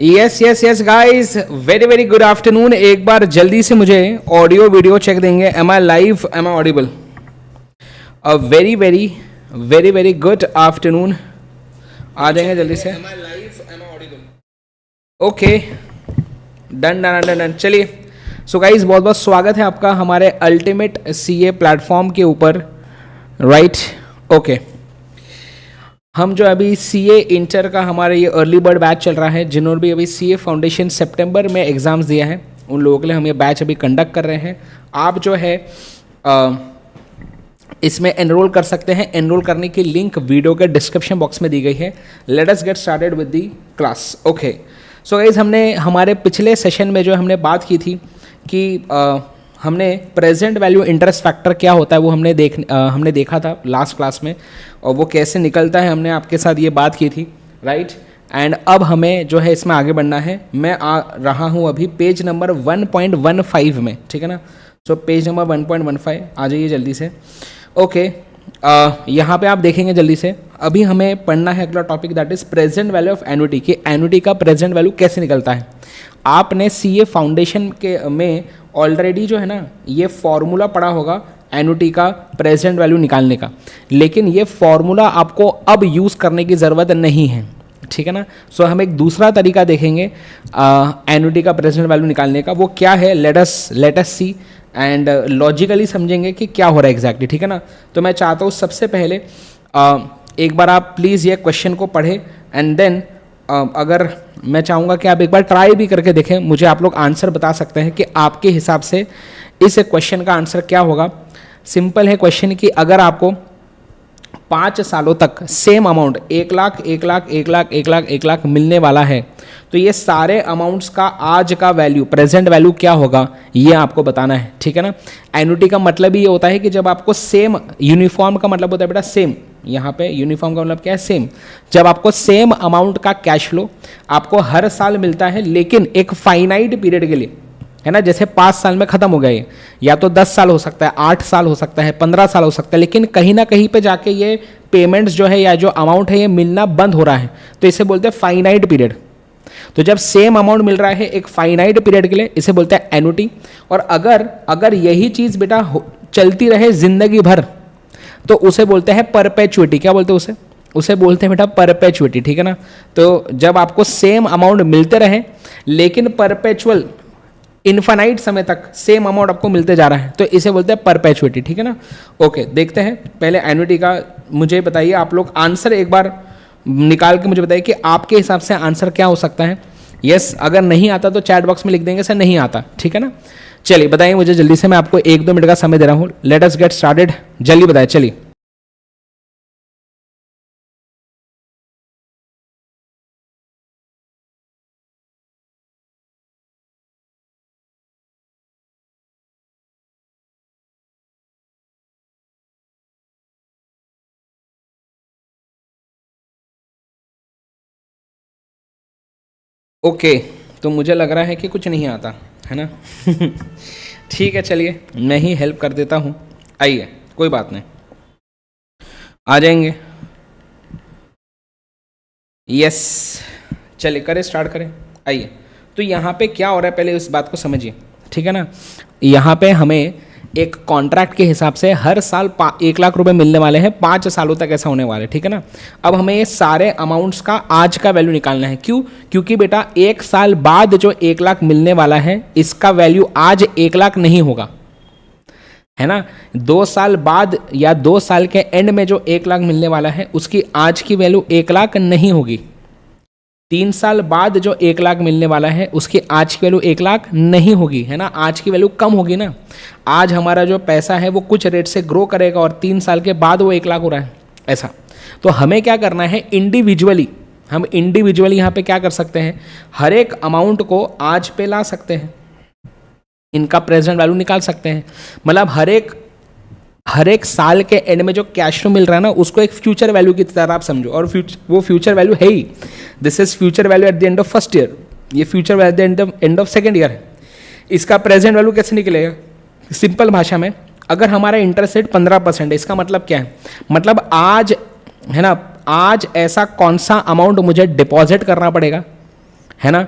Yes yes yes guys, very very good afternoon. एक बार जल्दी से मुझे ऑडियो वीडियो चेक देंगे। Am I live, am I audible? Uh very very very very good afternoon. आ जाएंगे जल्दी से। Am I live, am I audible? Okay, done done done done. चलिए, सो गाइस बहुत बहुत स्वागत है आपका हमारे अल्टीमेट सीए प्लेटफॉर्म के ऊपर, राइट? ओके, हम जो अभी सीए इंटर का हमारा ये अर्ली बर्ड बैच चल रहा है, जिन्होंने भी अभी सीए फाउंडेशन सितंबर में एग्ज़ाम्स दिया है, उन लोगों के लिए हम ये बैच अभी कंडक्ट कर रहे हैं। आप जो है इसमें एनरोल कर सकते हैं। एनरोल करने की लिंक वीडियो के डिस्क्रिप्शन बॉक्स में दी गई है। Let us get started with the class. Okay, so guys, हमने हमारे पिछले सेशन में जो हमने बात की थी कि हमने प्रेजेंट वैल्यू इंटरेस्ट फैक्टर क्या होता है वो हमने देखा था लास्ट क्लास में, और वो कैसे निकलता है हमने आपके साथ ये बात की थी, राइट? एंड अब हमें जो है इसमें आगे बढ़ना है। मैं आ रहा हूँ अभी पेज नंबर 1.15 में, ठीक है ना? सो पेज नंबर 1.15 आ जाइए जल्दी से। ओके, यहाँ पे आप देखेंगे जल्दी से। अभी हमें पढ़ना है अगला topic, that is present value of annuity, कि एन्युटी का प्रेजेंट वैल्यू कैसे निकलता है। आपने सीए फाउंडेशन के में ऑलरेडी जो है ना ये फॉर्मूला पढ़ा होगा एन्युटी का प्रेजेंट वैल्यू निकालने का, लेकिन ये फॉर्मूला आपको अब यूज़ करने की ज़रूरत नहीं है, ठीक है ना? सो हम एक दूसरा तरीका देखेंगे एन्युटी का प्रेजेंट वैल्यू निकालने का। वो क्या है, let us see and logically समझेंगे कि क्या हो रहा है एग्जैक्टली, ठीक है ना? तो मैं चाहता हूँ सबसे पहले एक बार आप प्लीज़ ये क्वेश्चन को पढ़ें एंड देन अगर मैं चाहूँगा कि आप एक बार ट्राई भी करके देखें, मुझे आप लोग आंसर बता सकते हैं कि आपके हिसाब से इस क्वेश्चन का आंसर क्या होगा। सिंपल है क्वेश्चन कि अगर आपको 5 सालों तक सेम अमाउंट 1 लाख 1 लाख 1 लाख 1 लाख 1 लाख मिलने वाला है, तो ये सारे अमाउंट्स का आज का वैल्यू, प्रेजेंट वैल्यू क्या होगा, ये आपको बताना है, ठीक है ना? एन्युटी का मतलब ये होता है कि जब आपको सेम, यूनिफॉर्म का मतलब होता है बेटा सेम, यहाँ पे यूनिफॉर्म का मतलब क्या है, सेम। जब आपको सेम अमाउंट का कैश फ्लो आपको हर साल मिलता है, लेकिन एक फाइनाइट पीरियड के लिए, है ना? जैसे 5 साल में खत्म हो गया ये, या तो 10 साल हो सकता है, 8 साल हो सकता है, 15 साल हो सकता है, लेकिन कहीं ना कहीं पे जाके ये पेमेंट्स जो है या जो अमाउंट है ये मिलना बंद हो रहा है, तो इसे बोलते हैं फाइनाइट पीरियड। तो जब सेम अमाउंट मिल रहा है एक फाइनाइट पीरियड के लिए, इसे बोलते हैं एन्युटी। और अगर यही चीज बेटा चलती रहे जिंदगी भर, तो उसे बोलते हैं परपेचुइटी। क्या बोलते हैं उसे बोलते हैं बेटा परपेचुइटी, ठीक है ना? तो जब आपको सेम अमाउंट मिलते रहे लेकिन परपेचुअल इनफाइनाइट समय तक सेम अमाउंट आपको मिलते जा रहा है, तो इसे बोलते हैं परपेचुइटी, ठीक है ना? ओके, देखते हैं पहले एन्युटी का। मुझे बताइए आप लोग आंसर एक बार निकाल के मुझे बताइए कि आपके हिसाब से आंसर क्या हो सकता है। यस, अगर नहीं आता तो चैट बॉक्स में लिख देंगे सर नहीं आता, ठीक है ना? चलिए बताइए मुझे जल्दी से, मैं आपको 1-2 मिनट का समय दे रहा हूँ। लेट अस गेट स्टार्टेड, जल्दी बताइए, चलिए। ओके, तो मुझे लग रहा है कि कुछ नहीं आता है ना? ठीक है, चलिए मैं ही हेल्प कर देता हूँ। आइए, कोई बात नहीं, आ जाएंगे। यस, चलिए करें, स्टार्ट करें। आइए, तो यहाँ पे क्या हो रहा है पहले उस बात को समझिए, ठीक है ना? यहाँ पे हमें एक कॉन्ट्रैक्ट के हिसाब से हर साल 1 लाख रुपए मिलने वाले हैं, 5 सालों तक ऐसा होने वाला है, ठीक है ना? अब हमें ये सारे अमाउंट्स का आज का वैल्यू निकालना है। क्यों? क्योंकि बेटा 1 साल बाद जो 1 लाख मिलने वाला है, इसका वैल्यू आज 1 लाख नहीं होगा, है ना? 2 साल बाद या 2 साल के एंड में जो 1 लाख मिलने वाला है, उसकी आज की वैल्यू 1 लाख नहीं होगी। 3 साल बाद जो 1 लाख मिलने वाला है, उसकी आज की वैल्यू 1 लाख नहीं होगी, है ना? आज की वैल्यू कम होगी ना। आज हमारा जो पैसा है वो कुछ रेट से ग्रो करेगा और 3 साल के बाद वो 1 लाख हो रहा है, ऐसा। तो हमें क्या करना है, इंडिविजुअली हम इंडिविजुअली यहाँ पे क्या कर सकते हैं, हर एक अमाउंट को आज पे ला सकते हैं, इनका प्रेजेंट वैल्यू निकाल सकते हैं। मतलब हर एक साल के एंड में जो कैश फ्लो मिल रहा है ना, उसको एक फ्यूचर वैल्यू की तरह आप समझो, और वो फ्यूचर वैल्यू है ही। This is future value at the end of first year, ये future value at the end of second year है। इसका प्रेजेंट वैल्यू कैसे निकलेगा? सिंपल भाषा में, अगर हमारा इंटरेस्ट रेट 15% है, इसका मतलब क्या है? मतलब आज, है ना, आज ऐसा कौन सा अमाउंट मुझे डिपॉजिट करना पड़ेगा, है ना,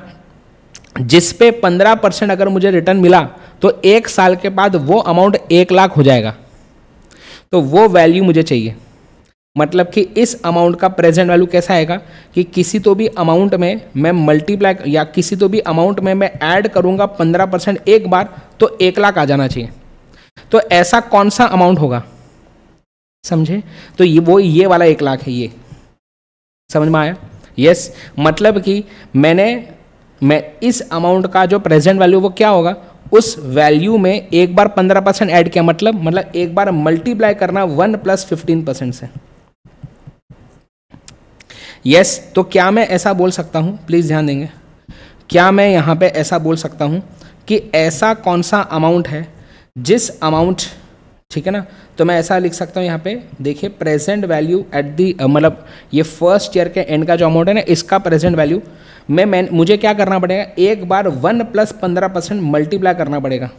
जिस पे 15% अगर मुझे रिटर्न मिला तो 1 साल के बाद वो अमाउंट 1 लाख हो जाएगा। तो वो वैल्यू मुझे चाहिए। मतलब कि इस अमाउंट का प्रेजेंट वैल्यू कैसा आएगा कि किसी तो भी अमाउंट में मैं मल्टीप्लाई या किसी तो भी अमाउंट में मैं ऐड करूंगा 15% एक बार तो 1 लाख आ जाना चाहिए। तो ऐसा कौन सा अमाउंट होगा, समझे? तो ये वाला 1 लाख है, ये समझ में आया? यस, मतलब कि मैं इस अमाउंट का जो प्रेजेंट वैल्यू वो क्या होगा, उस वैल्यू में एक बार 15% ऐड किया, मतलब एक बार मल्टीप्लाई करना 1 + 15% से। यस, तो क्या मैं ऐसा बोल सकता हूं, प्लीज ध्यान देंगे, क्या मैं यहां पे ऐसा बोल सकता हूं कि ऐसा कौन सा अमाउंट है जिस अमाउंट, ठीक है ना, तो मैं ऐसा लिख सकता हूं यहां पे, देखिए प्रेजेंट वैल्यू एट दी, मतलब ये फर्स्ट ईयर के एंड का जो अमाउंट है ना, इसका प्रेजेंट वैल्यू मुझे क्या करना पड़ेगा, एक बार 1 + 15% मल्टीप्लाई करना पड़ेगा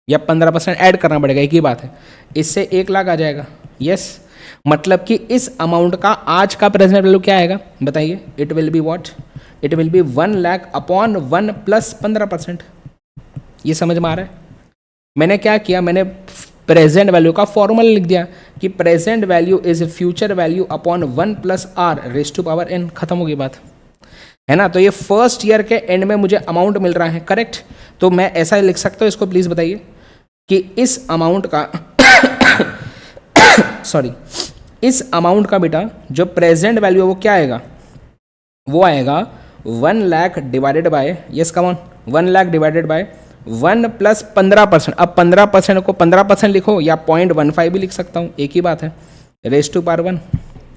या 15% ऐड करना पड़ेगा, एक ही बात है, इससे 1 लाख आ जाएगा। यस, मतलब कि इस अमाउंट का आज का प्रेजेंट वैल्यू क्या आएगा बताइए, it will be what, it will be 1 lakh upon 1 + 15%। ये समझ में आ रहा है? मैंने क्या किया, मैंने प्रेजेंट वैल्यू का फॉर्मूला लिख दिया कि present value is future value upon 1 + r⁻n, खत्म हो गई बात, है ना। तो ये फर्स्ट ईयर के एंड में मुझे अमाउंट मिल रहा है, करेक्ट। तो मैं ऐसा लिख सकता हूं, इसको प्लीज बताइए कि इस अमाउंट का सॉरी, इस अमाउंट का बेटा जो प्रेजेंट वैल्यू है वो क्या आएगा, वो आएगा 1 lakh divided by, yes come on, 1 lakh divided by 1 + 15%। अब 15% को 15% लिखो या 0.15 भी लिख सकता हूं, एक ही बात है, raised-1,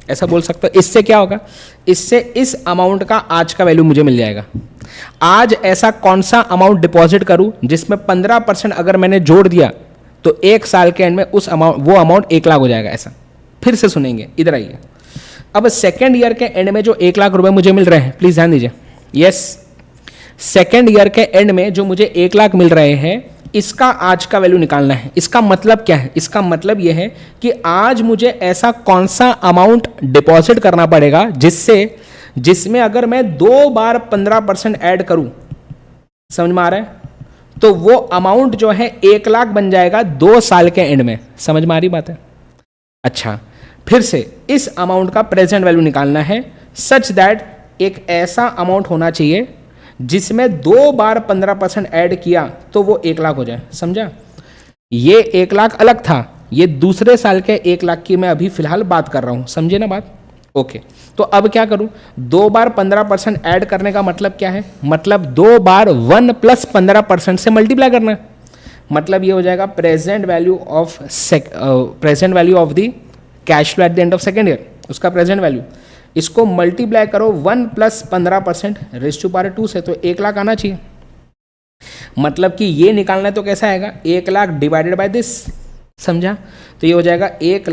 ऐसा बोल सकता हूं। इससे क्या होगा, इससे इस अमाउंट का आज का वैल्यू मुझे मिल जाएगा। आज ऐसा कौन सा अमाउंट डिपॉजिट करूं जिसमें 15% अगर मैंने जोड़ दिया तो 1 साल के एंड में वो अमाउंट 1 लाख हो जाएगा। ऐसा फिर से सुनेंगे, इधर आइए। अब सेकेंड ईयर के एंड में जो 1 लाख रुपए मुझे मिल रहे हैं, प्लीज ध्यान दीजिए। यस, सेकेंड ईयर के एंड में जो मुझे 1 लाख मिल रहे हैं, इसका आज का वैल्यू निकालना है। इसका मतलब क्या है, इसका मतलब यह है कि आज मुझे ऐसा कौन सा अमाउंट डिपॉजिट करना पड़ेगा जिसमें अगर मैं 2 बार 15% ऐड करूं, समझ में आ रहा है, तो वो अमाउंट जो है 1 लाख बन जाएगा 2 साल के एंड में। समझ में आ रही बात है? अच्छा, फिर से इस अमाउंट का प्रेजेंट वैल्यू निकालना है सच दैट एक ऐसा अमाउंट होना चाहिए जिसमें 2 बार 15% ऐड किया तो वो 1 लाख हो जाए। समझा? ये 1 लाख अलग था, ये दूसरे साल के 1 लाख की मैं अभी फिलहाल बात कर रहा हूं। समझे ना बात? ओके, तो अब क्या करूं, 2 बार 15% ऐड करने का मतलब क्या है, मतलब 2 बार 1 + 15% से मल्टीप्लाई करना है। मतलब ये हो जाएगा present value of the cash flow eight the end of second year, उसका प्रेजेंट वैल्यू, इसको मल्टीप्लाई करो 1 + 15% raised-2 से, तो 1 लाख आना चाहिए। मतलब कि ये निकालना है तो कैसा आएगा, 1 लाख डिवाइडेड बाय दिस। समझा? तो ये हो जाएगा 1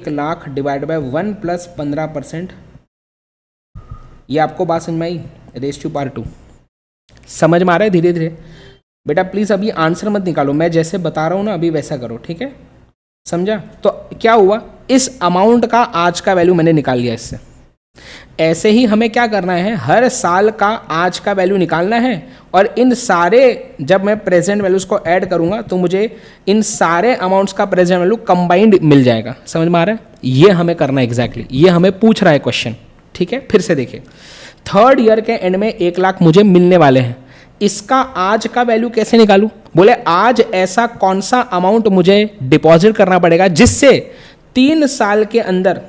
लाख डिवाइड बाय 1 + 15%। ये आपको बात समझ में आई, raised-2। समझ में आ रहा है? धीरे धीरे बेटा प्लीज अभी आंसर मत निकालो, मैं जैसे बता रहा हूं ना अभी वैसा करो, ठीक है? समझा? तो क्या हुआ, इस अमाउंट का आज का वैल्यू मैंने निकाल लिया इससे। ऐसे ही हमें क्या करना है, हर साल का आज का वैल्यू निकालना है, और इन सारे, जब मैं प्रेजेंट वैल्यूज को ऐड करूंगा तो मुझे इन सारे अमाउंट्स का प्रेजेंट वैल्यू कंबाइंड मिल जाएगा। समझ में आ रहा है? ये हमें करना है एग्जैक्टली, ये हमें पूछ रहा है क्वेश्चन, ठीक है? फिर से देखिए, थर्ड ईयर के एंड में 1 लाख मुझे मिलने वाले हैं, इसका आज का वैल्यू कैसे निकालूं? बोले आज ऐसा कौन सा अमाउंट मुझे डिपॉजिट करना पड़ेगा जिससे 3 साल के अंदर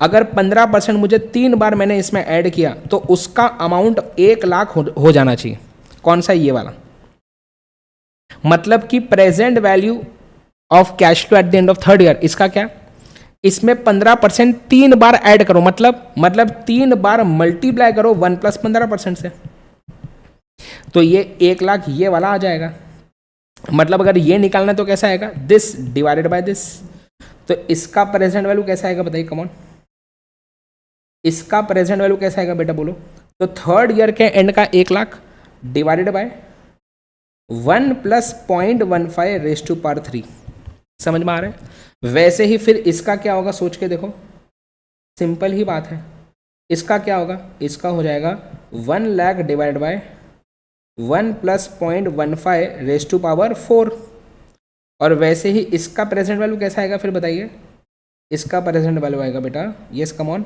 अगर 15% मुझे 3 बार मैंने इसमें ऐड किया तो उसका अमाउंट 1 लाख हो जाना चाहिए। कौन सा? ये वाला। मतलब कि present value of cash flow eight the end of third year, इसका क्या, इसमें 15% 3 बार ऐड करो, मतलब 3 बार मल्टीप्लाई करो 1 + 15% से, तो ये 1 लाख ये वाला आ जाएगा। मतलब अगर ये निकालना तो कैसा आएगा, दिस डिवाइडेड बाय दिस। तो इसका प्रेजेंट वैल्यू कैसा आएगा बताइए, कम ऑन, इसका प्रेजेंट वैल्यू कैसा आएगा बेटा बोलो? तो थर्ड ईयर के एंड का 1 लाख डिवाइडेड बाय 1 + 0.15 raised-3। समझ में आ रहा है? वैसे ही फिर इसका क्या होगा, सोच के देखो, सिंपल ही बात है। इसका क्या होगा, इसका हो जाएगा 1 lakh divide by 1 plus 0.15 raise to power 4। और वैसे ही इसका प्रेजेंट वैल्यू कैसा आएगा फिर बताइए, इसका प्रेजेंट वैल्यू आएगा बेटा, यस कम ऑन,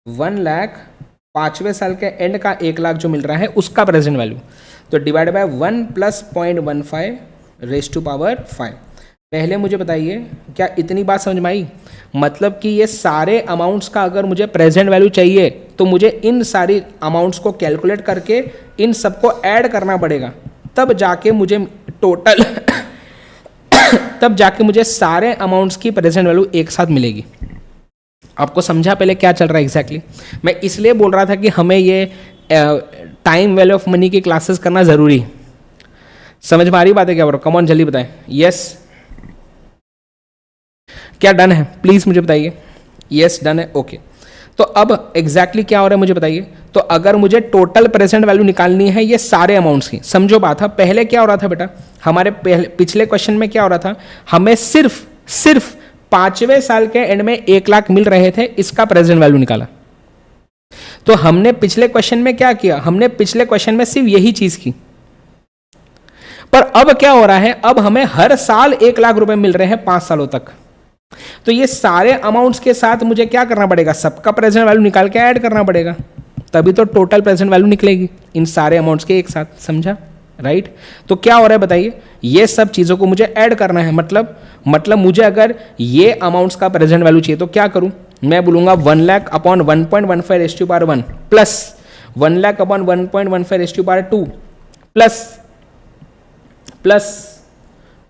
1 लाख 5वें साल के एंड का 1 लाख जो मिल रहा है उसका प्रेजेंट वैल्यू, तो divide by 1 plus 0.15 raise to power 5। पहले मुझे बताइए क्या इतनी बात समझ में आई? मतलब कि ये सारे अमाउंट्स का अगर मुझे प्रेजेंट वैल्यू चाहिए तो मुझे इन सारी अमाउंट्स को कैलकुलेट करके इन सबको ऐड करना पड़ेगा, तब जाके मुझे टोटल तब जाके मुझे सारे अमाउंट्स की प्रेजेंट वैल्यू एक साथ मिलेगी। आपको समझा पहले क्या चल रहा है एग्जैक्टली? मैं इसलिए बोल रहा था कि हमें ये टाइम वैल्यू ऑफ मनी की क्लासेस करना ज़रूरी। समझ में आ रही बात है क्या ब्रो? कम ऑन जल्दी बताएं। यस, क्या डन है प्लीज़ मुझे बताइए। यस डन है, ओके। तो अब एग्जैक्टली क्या हो रहा है मुझे बताइए। तो अगर मुझे टोटल प्रेजेंट वैल्यू निकालनी है ये सारे अमाउंट्स की, समझो बात है, पहले क्या हो रहा था बेटा, हमारे पिछले क्वेश्चन में क्या हो रहा था, हमें सिर्फ 5वें साल के एंड में 1 लाख मिल रहे थे, इसका प्रेजेंट वैल्यू निकाला। तो हमने पिछले क्वेश्चन में क्या किया, हमने पिछले क्वेश्चन में सिर्फ यही चीज की। पर अब क्या हो रहा है, अब हमें हर साल 1 लाख रुपए मिल रहे हैं 5 सालों तक। तो ये सारे अमाउंट्स के साथ मुझे क्या करना पड़ेगा, सबका प्रेजेंट वैल्यू निकाल के ऐड करना पड़ेगा, तभी तो टोटल प्रेजेंट वैल्यू निकलेगी इन सारे अमाउंट्स के एक साथ। समझा? राइट। तो क्या हो रहा है बताइए, ये सब चीजों को मुझे ऐड करना है। मतलब मुझे अगर ये अमाउंट्स का प्रेजेंट वैल्यू चाहिए तो क्या करूं, मैं बोलूंगा 1 lakh upon 1.15 raise to power 1 plus 1 lakh upon 1.15 raise to power 2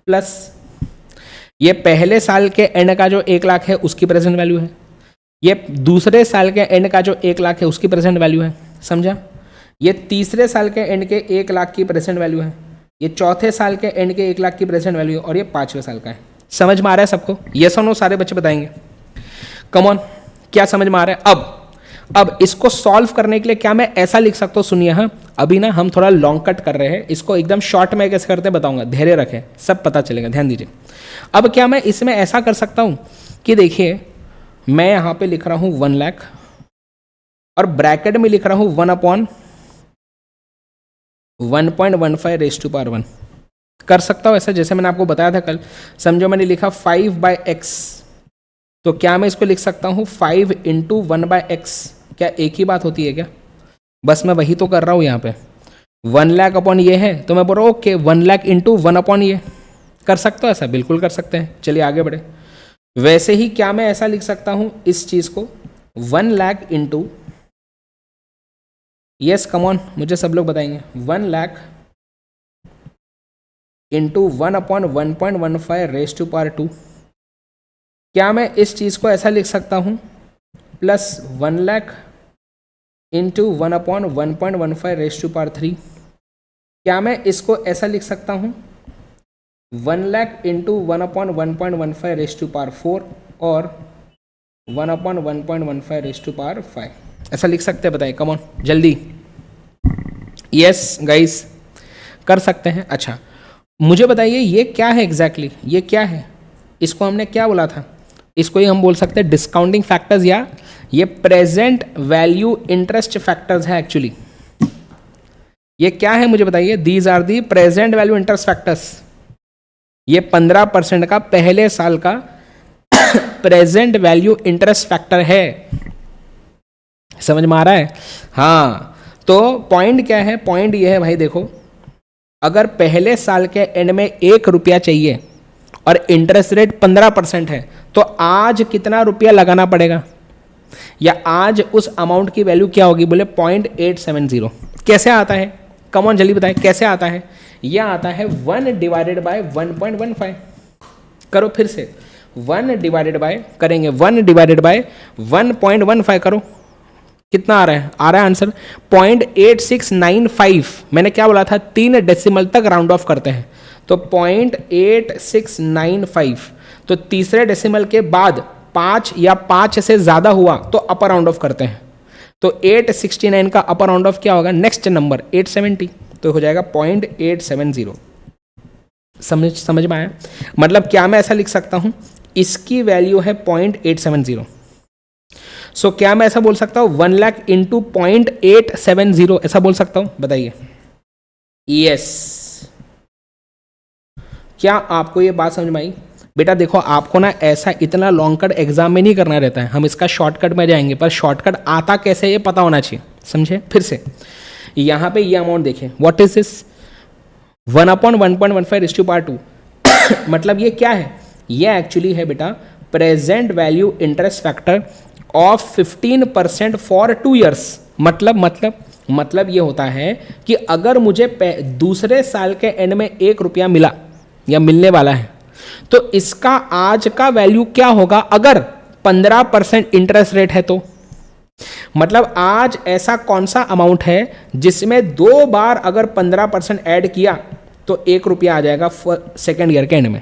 plus ये पहले साल के एंड का जो 1 लाख है उसकी प्रेजेंट वैल्यू है, ये दूसरे साल के एंड का जो 1 लाख है उसकी प्रेजेंट वैल्यू है। समझा? ये तीसरे साल के एंड के 1 लाख की प्रेजेंट वैल्यू है, ये चौथे साल के एंड के 1 लाख की प्रेजेंट वैल्यू है, और ये 5वें साल का है। समझ में आ रहा है सबको? यस और नो सारे बच्चे बताएंगे। कम ऑन, क्या समझ में आ रहा है? अब इसको सॉल्व करने के लिए क्या मैं ऐसा लिख सकता हूँ, सुनिए। हाँ, अभी ना हम थोड़ा लॉन्ग कट कर रहे हैं, इसको एकदम शॉर्ट में कैसे करते हैं बताऊंगा, धैर्य रखें, सब पता चलेगा, ध्यान दीजिए। अब क्या मैं इसमें ऐसा कर सकता हूं कि देखिए, मैं यहां पे लिख रहा हूं 1 लाख और ब्रैकेट में लिख रहा हूं 1 अपॉन 1.15 रेज़ टू पावर 1। कर सकता हूं ऐसा, जैसे मैंने आपको बताया था कल। समझो मैंने लिखा 5/x, तो क्या मैं इसको लिख सकता हूं 5 × 1/x? क्या एक ही बात होती है क्या? बस मैं वही तो कर रहा हूं यहाँ पे। 1 लाख अपॉन ये है, तो मैं बोल रहा हूँ ओके 1 लाख इंटू 1 अपॉन ये। कर सकते हो ऐसा? बिल्कुल कर सकते हैं। चलिए आगे बढ़े। वैसे ही क्या मैं ऐसा लिख सकता हूं इस चीज को 1 lakh into, yes come on मुझे सब लोग बताएंगे, 1 lakh into 1 upon 1.15 raise to power 2। क्या मैं इस चीज को ऐसा लिख सकता हूं plus 1 lakh into 1 upon 1.15 raise to power 3। क्या मैं इसको ऐसा लिख सकता हूं 1 lakh into 1 upon 1.15 raise to power 4 और 1 अपॉन 1.15 रेज़ टू पावर 5। ऐसा लिख सकते हैं? बताइए, कम ऑन जल्दी। यस गाइस, कर सकते हैं। अच्छा मुझे बताइए ये क्या है एग्जैक्टली, ये क्या है? इसको हमने क्या बोला था? इसको ही हम बोल सकते हैं डिस्काउंटिंग फैक्टर्स, या ये प्रेजेंट वैल्यू इंटरेस्ट फैक्टर्स है एक्चुअली। ये क्या है मुझे बताइए? These are the present value interest factors. ये 15% का पहले साल का प्रेजेंट वैल्यू इंटरेस्ट फैक्टर है। समझ में आ रहा है? हाँ, तो पॉइंट क्या है? पॉइंट ये है भाई, देखो, अगर पहले साल के एंड में 1 रुपया चाहिए और इंटरेस्ट रेट 15% है, तो आज कितना रुपया लगाना पड़ेगा, या आज उस अमाउंट की वैल्यू क्या होगी? बोले 0.870। कैसे आता है? कम ऑन जल्दी बताएं कैसे आता है? यह आता है 1 डिवाइडेड बाय 1.15। करो फिर से, 1 डिवाइडेड बाय, करेंगे 1 डिवाइडेड बाय 1.15 करो, कितना आ रहा है? आ रहा है आंसर 0.8695। मैंने क्या बोला था? 3 डेसिमल तक राउंड ऑफ करते हैं, तो 0.8695। तो तीसरे डेसिमल के बाद 5 या 5 से ज़्यादा हुआ तो अपर राउंड ऑफ करते हैं। तो 869 का अपर राउंड ऑफ क्या होगा? नेक्स्ट नंबर 870, तो हो जाएगा 0.870। समझ में आया? मतलब क्या मैं ऐसा लिख सकता हूं, इसकी वैल्यू है 0.870। सो क्या मैं ऐसा बोल सकता हूँ 1 लाख इंटू 0.870, ऐसा बोल सकता हूँ? बताइए। यस। क्या आपको ये बात समझ में आई? बेटा देखो, आपको ना ऐसा इतना लॉन्ग कट एग्जाम में नहीं करना रहता है, हम इसका शॉर्टकट में जाएंगे, पर शॉर्टकट आता कैसे ये पता होना चाहिए। समझे? फिर से यहाँ पे ये अमाउंट देखें, व्हाट इज दिस 1/1.15 मतलब ये क्या है? ये एक्चुअली है बेटा present value interest factor of 15% for 2 years. मतलब ये होता है कि अगर मुझे दूसरे साल के एंड में 1 रुपया मिला या मिलने वाला है, तो इसका आज का वैल्यू क्या होगा अगर 15% इंटरेस्ट रेट है? तो मतलब आज ऐसा कौन सा अमाउंट है जिसमें 2 बार अगर 15% ऐड किया तो 1 रुपया आ जाएगा सेकेंड ईयर के एंड में।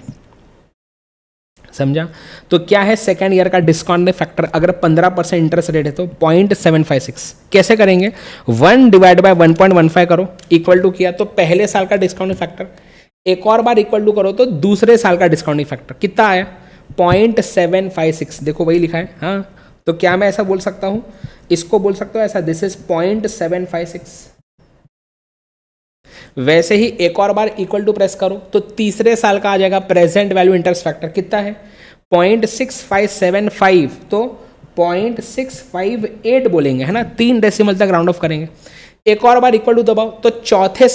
समझा? तो क्या है सेकेंड ईयर का डिस्काउंट फैक्टर? अगर 15% इंटरेस्ट रेट है तो 0.756। कैसे करेंगे? 1 डिवाइड बाय 1.15 करो, इक्वल टू किया तो पहले साल का डिस्काउंट फैक्टर, एक और बार इक्वल टू करो तो दूसरे साल का डिस्काउंटिंग फैक्टर। कितना आया? 0.756। देखो वही लिखा है। हाँ, तो क्या मैं ऐसा बोल सकता हूं? इसको बोल सकता हूं ऐसा, दिस इज 0.756। वैसे ही एक और बार इक्वल टू प्रेस करो तो तीसरे साल का आ जाएगा प्रेजेंट वैल्यू इंटरेस्ट फैक्टर। कितना है? 0.6575। तो 0.658 बोलेंगे, है ना? 3 डेसिमल तक राउंड ऑफ करेंगे। एक और बार इक्वल टू दबाओ तो चौथे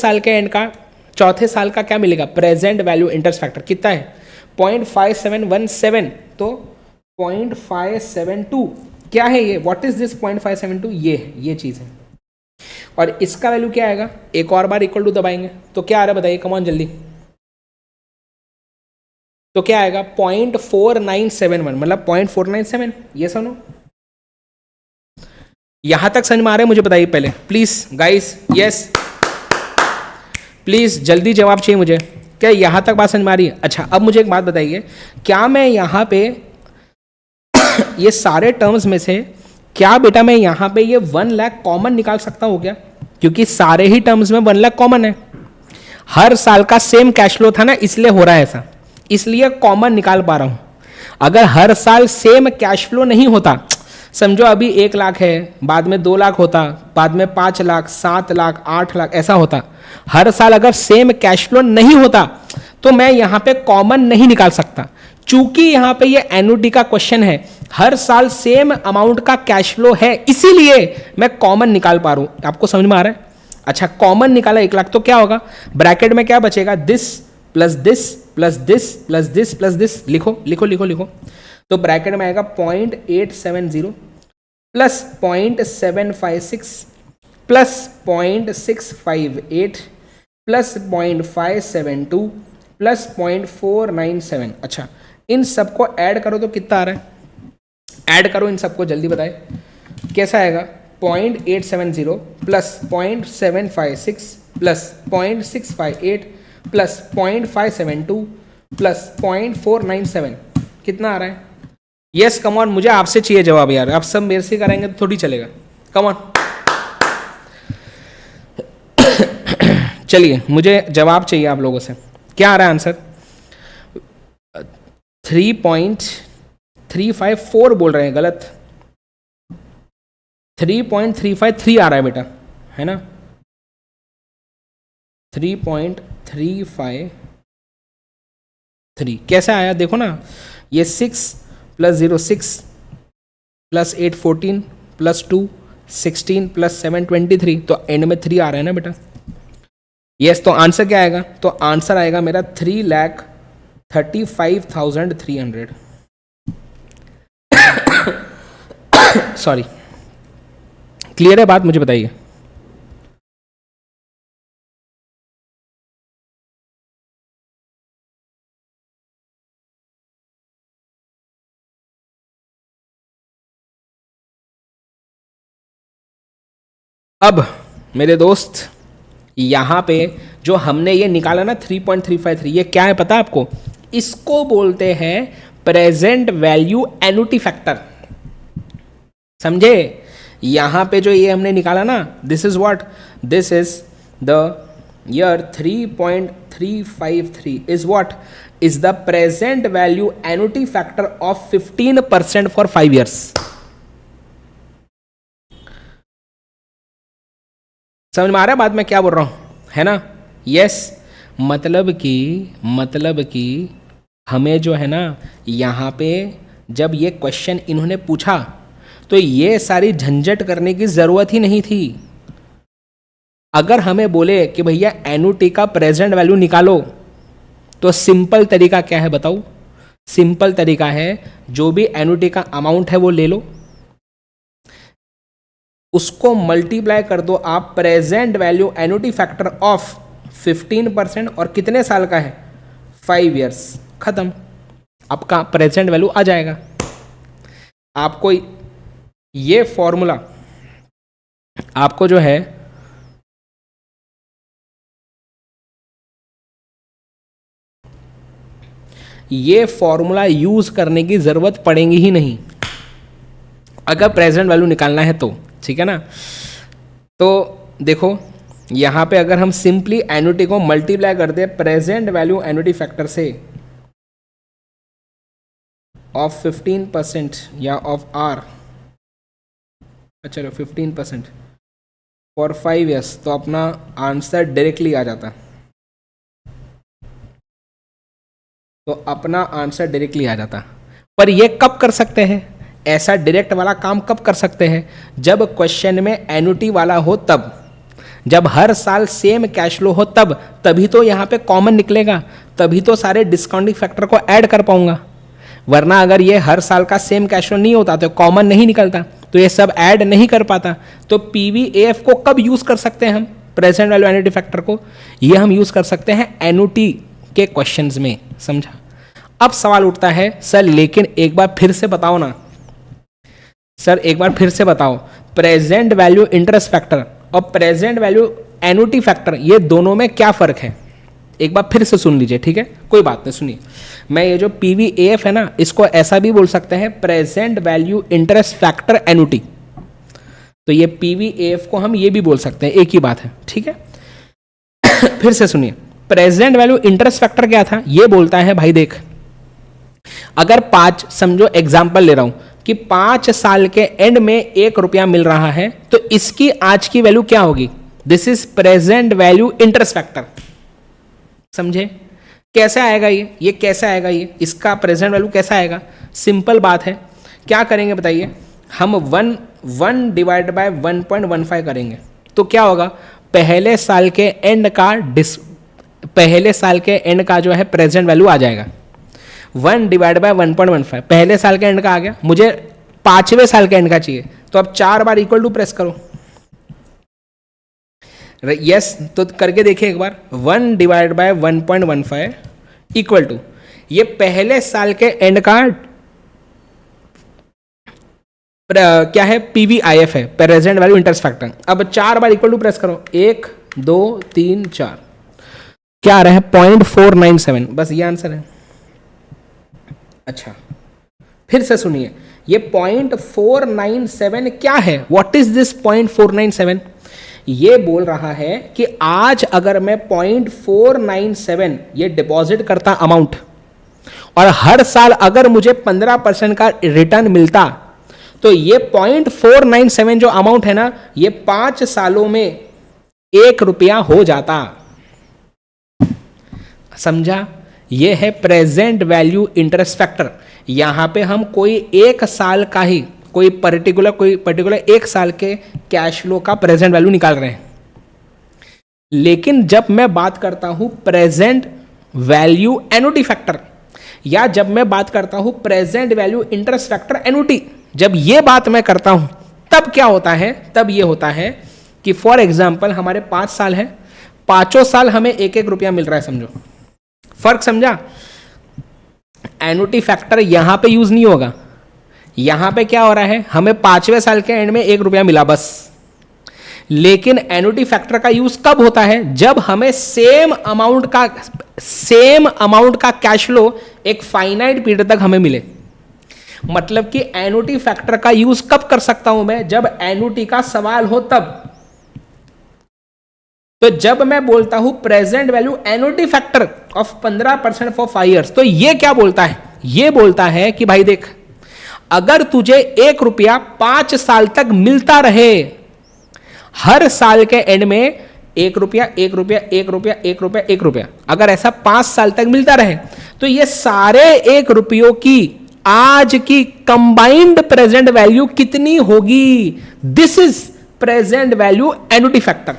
साल का क्या मिलेगा? Present value interest factor. कितना है? 0.5717। तो 0.572 क्या है ये? What is this 0.572? ये चीज है। और इसका वैल्यू क्या आएगा? एक और बार इक्वल टू दबाएंगे तो क्या आ रहा है बताइए, कम ऑन जल्दी। तो क्या आएगा? 0.4971, मतलब 0.497। ये सुनो, यहां तक समझ में आ रहा है? मुझे बताइए पहले प्लीज गाइस। यस प्लीज, जल्दी जवाब चाहिए मुझे। क्या यहां तक बात समझ में आ रही है? अच्छा, अब मुझे एक बात बताइए, क्या मैं यहां पे ये सारे टर्म्स में से क्या बेटा मैं यहां पे ये 1 लाख कॉमन निकाल सकता हूं क्या? क्योंकि सारे ही टर्म्स में 1 लाख कॉमन है। हर साल का सेम कैश फ्लो था ना, इसलिए हो रहा है ऐसा, इसलिए कॉमन निकाल पा रहा हूं। अगर हर साल सेम कैश फ्लो नहीं होता, समझो अभी 1 लाख है, बाद में 2 लाख होता, बाद में 5 लाख, 7 लाख, 8 लाख, ऐसा होता। हर साल अगर सेम कैश फ्लो नहीं होता तो मैं यहां पे कॉमन नहीं निकाल सकता। चूंकि यहां पे ये एन्युटी का क्वेश्चन है, हर साल सेम अमाउंट का कैश फ्लो है, इसीलिए मैं कॉमन निकाल पा रहा हूं। आपको समझ में आ रहा है? अच्छा, कॉमन निकाला 1 लाख तो क्या होगा? ब्रैकेट में क्या बचेगा? This plus this plus this plus this plus this. लिखो लिखो लिखो लिखो। तो ब्रैकेट में आएगा 0.870 प्लस 0.756 प्लस 0.658 प्लस 0.572 प्लस 0.497। अच्छा, इन सबको ऐड करो तो कितना आ रहा है? ऐड करो इन सबको, जल्दी बताए कैसा आएगा? 0.870 प्लस 0.756 प्लस 0.658 प्लस 0.572 प्लस 0.497। कितना आ रहा है? यस कम ऑन, मुझे आपसे चाहिए जवाब यार। आप सब मेरे से करेंगे तो थोड़ी चलेगा। कम ऑन, चलिए मुझे जवाब चाहिए आप लोगों से। क्या आ रहा है आंसर? 3.354 बोल रहे हैं, गलत। 3.353 आ रहा है बेटा, है ना? 3.353 कैसे आया देखो ना, ये 6 प्लस 0 6 प्लस 8 14 प्लस 2 16 प्लस 7 23, तो एंड में 3 आ रहा है ना बेटा। यस, तो आंसर क्या आएगा? तो आंसर आएगा मेरा 3,35,300। सॉरी, क्लियर है बात? मुझे बताइए। अब मेरे दोस्त, यहां पे जो हमने ये निकाला ना 3.353, ये क्या है पता है आपको? इसको बोलते हैं प्रेजेंट वैल्यू एन्युटी फैक्टर। समझे? यहां पे जो ये हमने निकाला ना, this is what? This is the year 3.353 is what? Is the present value annuity factor of 15% for 5 years। समझ में आ रहा है बात मैं क्या बोल रहा हूँ, है ना? यस, मतलब कि हमें जो है ना यहाँ पे जब ये क्वेश्चन इन्होंने पूछा तो ये सारी झंझट करने की ज़रूरत ही नहीं थी। अगर हमें बोले कि भैया एन्युटी का प्रेजेंट वैल्यू निकालो, तो सिंपल तरीका क्या है बताओ? सिंपल तरीका है, जो भी एन्युटी का अमाउंट है वो ले लो, उसको मल्टीप्लाई कर दो आप present value annuity factor of 15% और कितने साल का है? 5 इयर्स। खत्म, आपका प्रेजेंट वैल्यू आ जाएगा। आपको ये फॉर्मूला आपको जो है ये फॉर्मूला यूज करने की जरूरत पड़ेगी ही नहीं अगर प्रेजेंट वैल्यू निकालना है तो, ठीक है ना? तो देखो यहां पे अगर हम सिंपली एन्युटी को मल्टीप्लाई कर दे प्रेजेंट वैल्यू एन्युटी फैक्टर से ऑफ 15% या ऑफ आर, चलो 15% फॉर 5 ईयर्स, तो अपना आंसर डायरेक्टली आ जाता। तो अपना आंसर डायरेक्टली आ जाता। पर ये कब कर सकते हैं? ऐसा डायरेक्ट वाला काम कब कर सकते हैं? जब क्वेश्चन में एन्युटी वाला हो तब, जब हर साल सेम कैश फ्लो हो तब, तभी तो यहाँ पे कॉमन निकलेगा, तभी तो सारे डिस्काउंटिंग फैक्टर को ऐड कर पाऊंगा। वरना अगर ये हर साल का सेम कैश फ्लो नहीं होता तो कॉमन नहीं निकलता, तो ये सब ऐड नहीं कर पाता। तो पीवीएफ को कब यूज कर सकते हैं हम? प्रेजेंट वैल्यू एन्युटी फैक्टर को ये हम यूज कर सकते हैं एन्युटी के क्वेश्चंस में, समझा? अब सवाल उठता है सर लेकिन एक बार फिर से बताओ ना सर, एक बार फिर से बताओ, प्रेजेंट वैल्यू इंटरेस्ट फैक्टर और प्रेजेंट वैल्यू एन्युटी फैक्टर ये दोनों में क्या फर्क है? एक बार फिर से सुन लीजिए, ठीक है? कोई बात नहीं, सुनिए। मैं ये जो पीवीएफ है ना, इसको ऐसा भी बोल सकते हैं present value interest factor annuity. तो ये पीवीएफ को हम ये भी बोल सकते हैं, एक ही बात है, ठीक है? फिर से सुनिए, प्रेजेंट वैल्यू इंटरेस्ट फैक्टर क्या था? ये बोलता है भाई देख, अगर 5, समझो एग्जाम्पल ले रहा हूं कि 5 साल के एंड में 1 रुपया मिल रहा है, तो इसकी आज की वैल्यू क्या होगी? This is present value interest factor. समझे? कैसे आएगा ये कैसे आएगा? ये इसका प्रेजेंट वैल्यू कैसा आएगा? सिंपल बात है, क्या करेंगे बताइए? हम 1 डिवाइड बाय 1.15 करेंगे, तो क्या होगा? पहले साल के एंड का जो है प्रेजेंट वैल्यू आ जाएगा। 1 डिवाइड बाय 1.15 पहले साल के एंड का आ गया, मुझे 5वें साल के एंड का चाहिए, तो अब 4 बार इक्वल टू प्रेस करो। यस, तो करके देखिए एक बार। 1 डिवाइड बाय 1.15 इक्वल टू, ये पहले साल के एंड का क्या है? पीवीआईएफ है, प्रेजेंट वैल्यू इंटरेस्ट फैक्टर। अब 4 बार इक्वल टू प्रेस करो, 1 2 3 4, क्या आ रहा है? 0.497, बस ये आंसर है। अच्छा, फिर से सुनिए, ये 0.497 क्या है? What is this 0.497? ये बोल रहा है कि आज अगर मैं 0.497 ये डिपॉजिट करता अमाउंट, और हर साल अगर मुझे 15% का रिटर्न मिलता, तो ये 0.497 जो अमाउंट है ना, ये 5 सालों में 1 रुपया हो जाता। समझा? ये है प्रेजेंट वैल्यू इंटरेस्ट फैक्टर। यहां पे हम कोई 1 साल का ही, कोई पर्टिकुलर 1 साल के कैश फ्लो का प्रेजेंट वैल्यू निकाल रहे हैं। लेकिन जब मैं बात करता हूं प्रेजेंट वैल्यू एन्युटी फैक्टर, या जब मैं बात करता हूं present value interest factor annuity, जब ये बात मैं करता हूं, तब क्या होता है? तब ये होता है कि फॉर एग्जाम्पल हमारे 5 साल है, 5 साल हमें 1-1 रुपया मिल रहा है, समझो। फर्क समझा? एन्युटी फैक्टर यहां पे यूज नहीं होगा। यहां पे क्या हो रहा है? हमें 5वें साल के एंड में 1 रुपया मिला बस। लेकिन एन्युटी फैक्टर का यूज कब होता है? जब हमें सेम अमाउंट का कैश फ्लो एक फाइनाइट पीरियड तक हमें मिले। मतलब कि एन्युटी फैक्टर का यूज कब कर सकता हूं मैं? जब एन्युटी का सवाल हो तब। तो जब मैं बोलता हूं present value annuity factor of 15% for 5 years, तो ये क्या बोलता है? ये बोलता है कि भाई देख, अगर तुझे 1 रुपया 5 साल तक मिलता रहे, हर साल के एंड में 1 रुपया 1 रुपया 1 रुपया 1 रुपया 1 रुपया, अगर ऐसा 5 साल तक मिलता रहे तो ये सारे 1 रुपयों की आज की कंबाइंड प्रेजेंट वैल्यू कितनी होगी? This is present value annuity factor.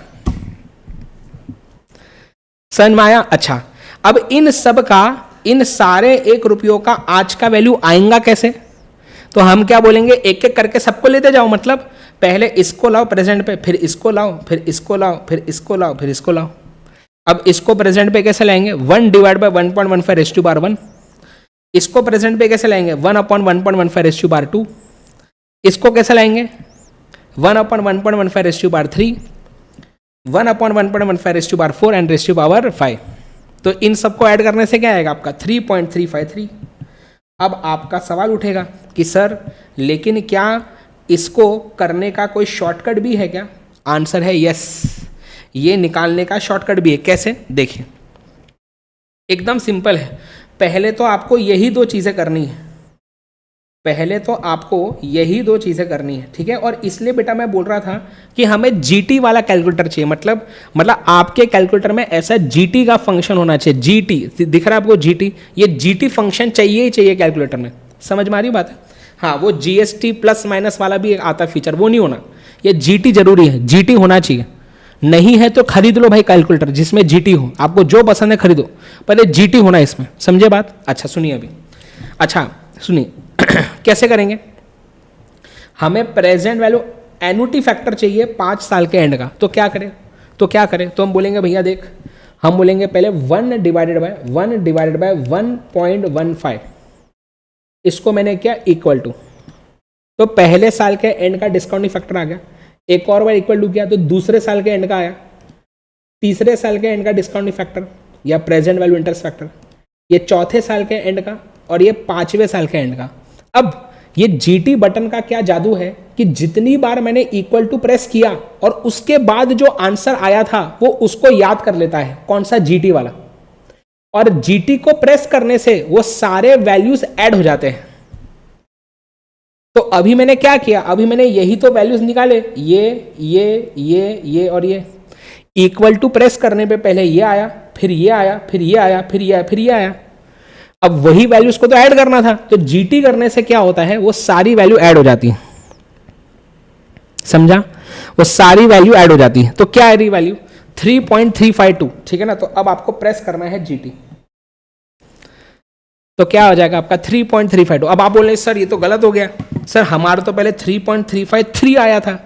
समझ में आया? अच्छा, अब इन सब का, इन सारे 1 रुपयों का आज का वैल्यू आएगा कैसे? तो हम क्या बोलेंगे, एक एक करके सबको लेते जाओ। मतलब पहले इसको लाओ प्रेजेंट पे, फिर इसको लाओ, फिर इसको लाओ, फिर इसको लाओ, फिर इसको लाओ। अब इसको प्रेजेंट पे कैसे लाएंगे? 1 divide by 1.15 raise to power 1। इसको प्रेजेंट पे कैसे लाएंगे? 1/1.15 रेज़ टू पावर 2। इसको कैसे लाएंगे? 1/1.15 raise to power 3, 1/1.15 raise to power 4 and raise to power 5। तो इन सबको ऐड करने से क्या आएगा आपका? 3.353। अब आपका सवाल उठेगा कि सर लेकिन क्या इसको करने का कोई शॉर्टकट भी है क्या? आंसर है यस, ये निकालने का शॉर्टकट भी है। कैसे? देखिए, एकदम सिंपल है। पहले तो आपको यही 2 चीज़ें करनी है, पहले तो आपको यही 2 चीज़ें करनी है, ठीक है। और इसलिए बेटा मैं बोल रहा था कि हमें जीटी वाला कैलकुलेटर चाहिए। मतलब आपके कैलकुलेटर में ऐसा जीटी का फंक्शन होना चाहिए। जीटी दिख रहा है आपको? जीटी, ये जीटी फंक्शन चाहिए ही चाहिए कैलकुलेटर में। समझ में आ रही बात है? हाँ, वो जीएसटी प्लस माइनस वाला भी एक आता फीचर, वो नहीं होना, ये जीटी जरूरी है, जीटी होना चाहिए। नहीं है तो खरीद लो भाई कैलकुलेटर जिसमें जीटी हो, आपको जो पसंद है खरीदो, पर ये जीटी होना इसमें। समझे बात? अच्छा सुनिए अभी, अच्छा सुनिए कैसे करेंगे। हमें प्रेजेंट वैल्यू एन्युटी फैक्टर चाहिए 5 साल के एंड का। तो क्या करें? तो हम बोलेंगे भैया देख, हम बोलेंगे पहले 1 डिवाइडेड बाय 1.15, इसको मैंने क्या इक्वल टू, तो पहले साल के एंड का डिस्काउंटिंग फैक्टर आ गया, एक और बार इक्वल टू किया तो दूसरे साल के एंड का आया, तीसरे साल के एंड का डिस्काउंटिंग फैक्टर या प्रेजेंट वैल्यू इंटरेस्ट फैक्टर, ये चौथे साल के एंड का, और ये 5वें साल के एंड का। अब ये जीटी बटन का क्या जादू है कि जितनी बार मैंने इक्वल टू प्रेस किया और उसके बाद जो आंसर आया था वो उसको याद कर लेता है। कौन सा? जीटी वाला। और जीटी को प्रेस करने से वो सारे वैल्यूज ऐड हो जाते हैं। तो अभी मैंने क्या किया? अभी मैंने यही तो वैल्यूज निकाले, ये और ये। इक्वल टू प्रेस करने पे पहले ये आया, फिर ये आया, फिर ये आया, फिर ये आया, फिर ये आया। अब वही वैल्यूज को तो ऐड करना था, तो जीटी करने से क्या होता है, वो सारी वैल्यू ऐड हो जाती है। समझा? वो सारी वैल्यू ऐड हो जाती है। तो क्या है रही वैल्यू? 3.352, ठीक है ना। तो अब आपको प्रेस करना है जीटी, तो क्या हो जाएगा आपका 3.352। अब आप बोल रहे सर ये तो गलत हो गया, सर हमारा तो पहले 3.353 आया था,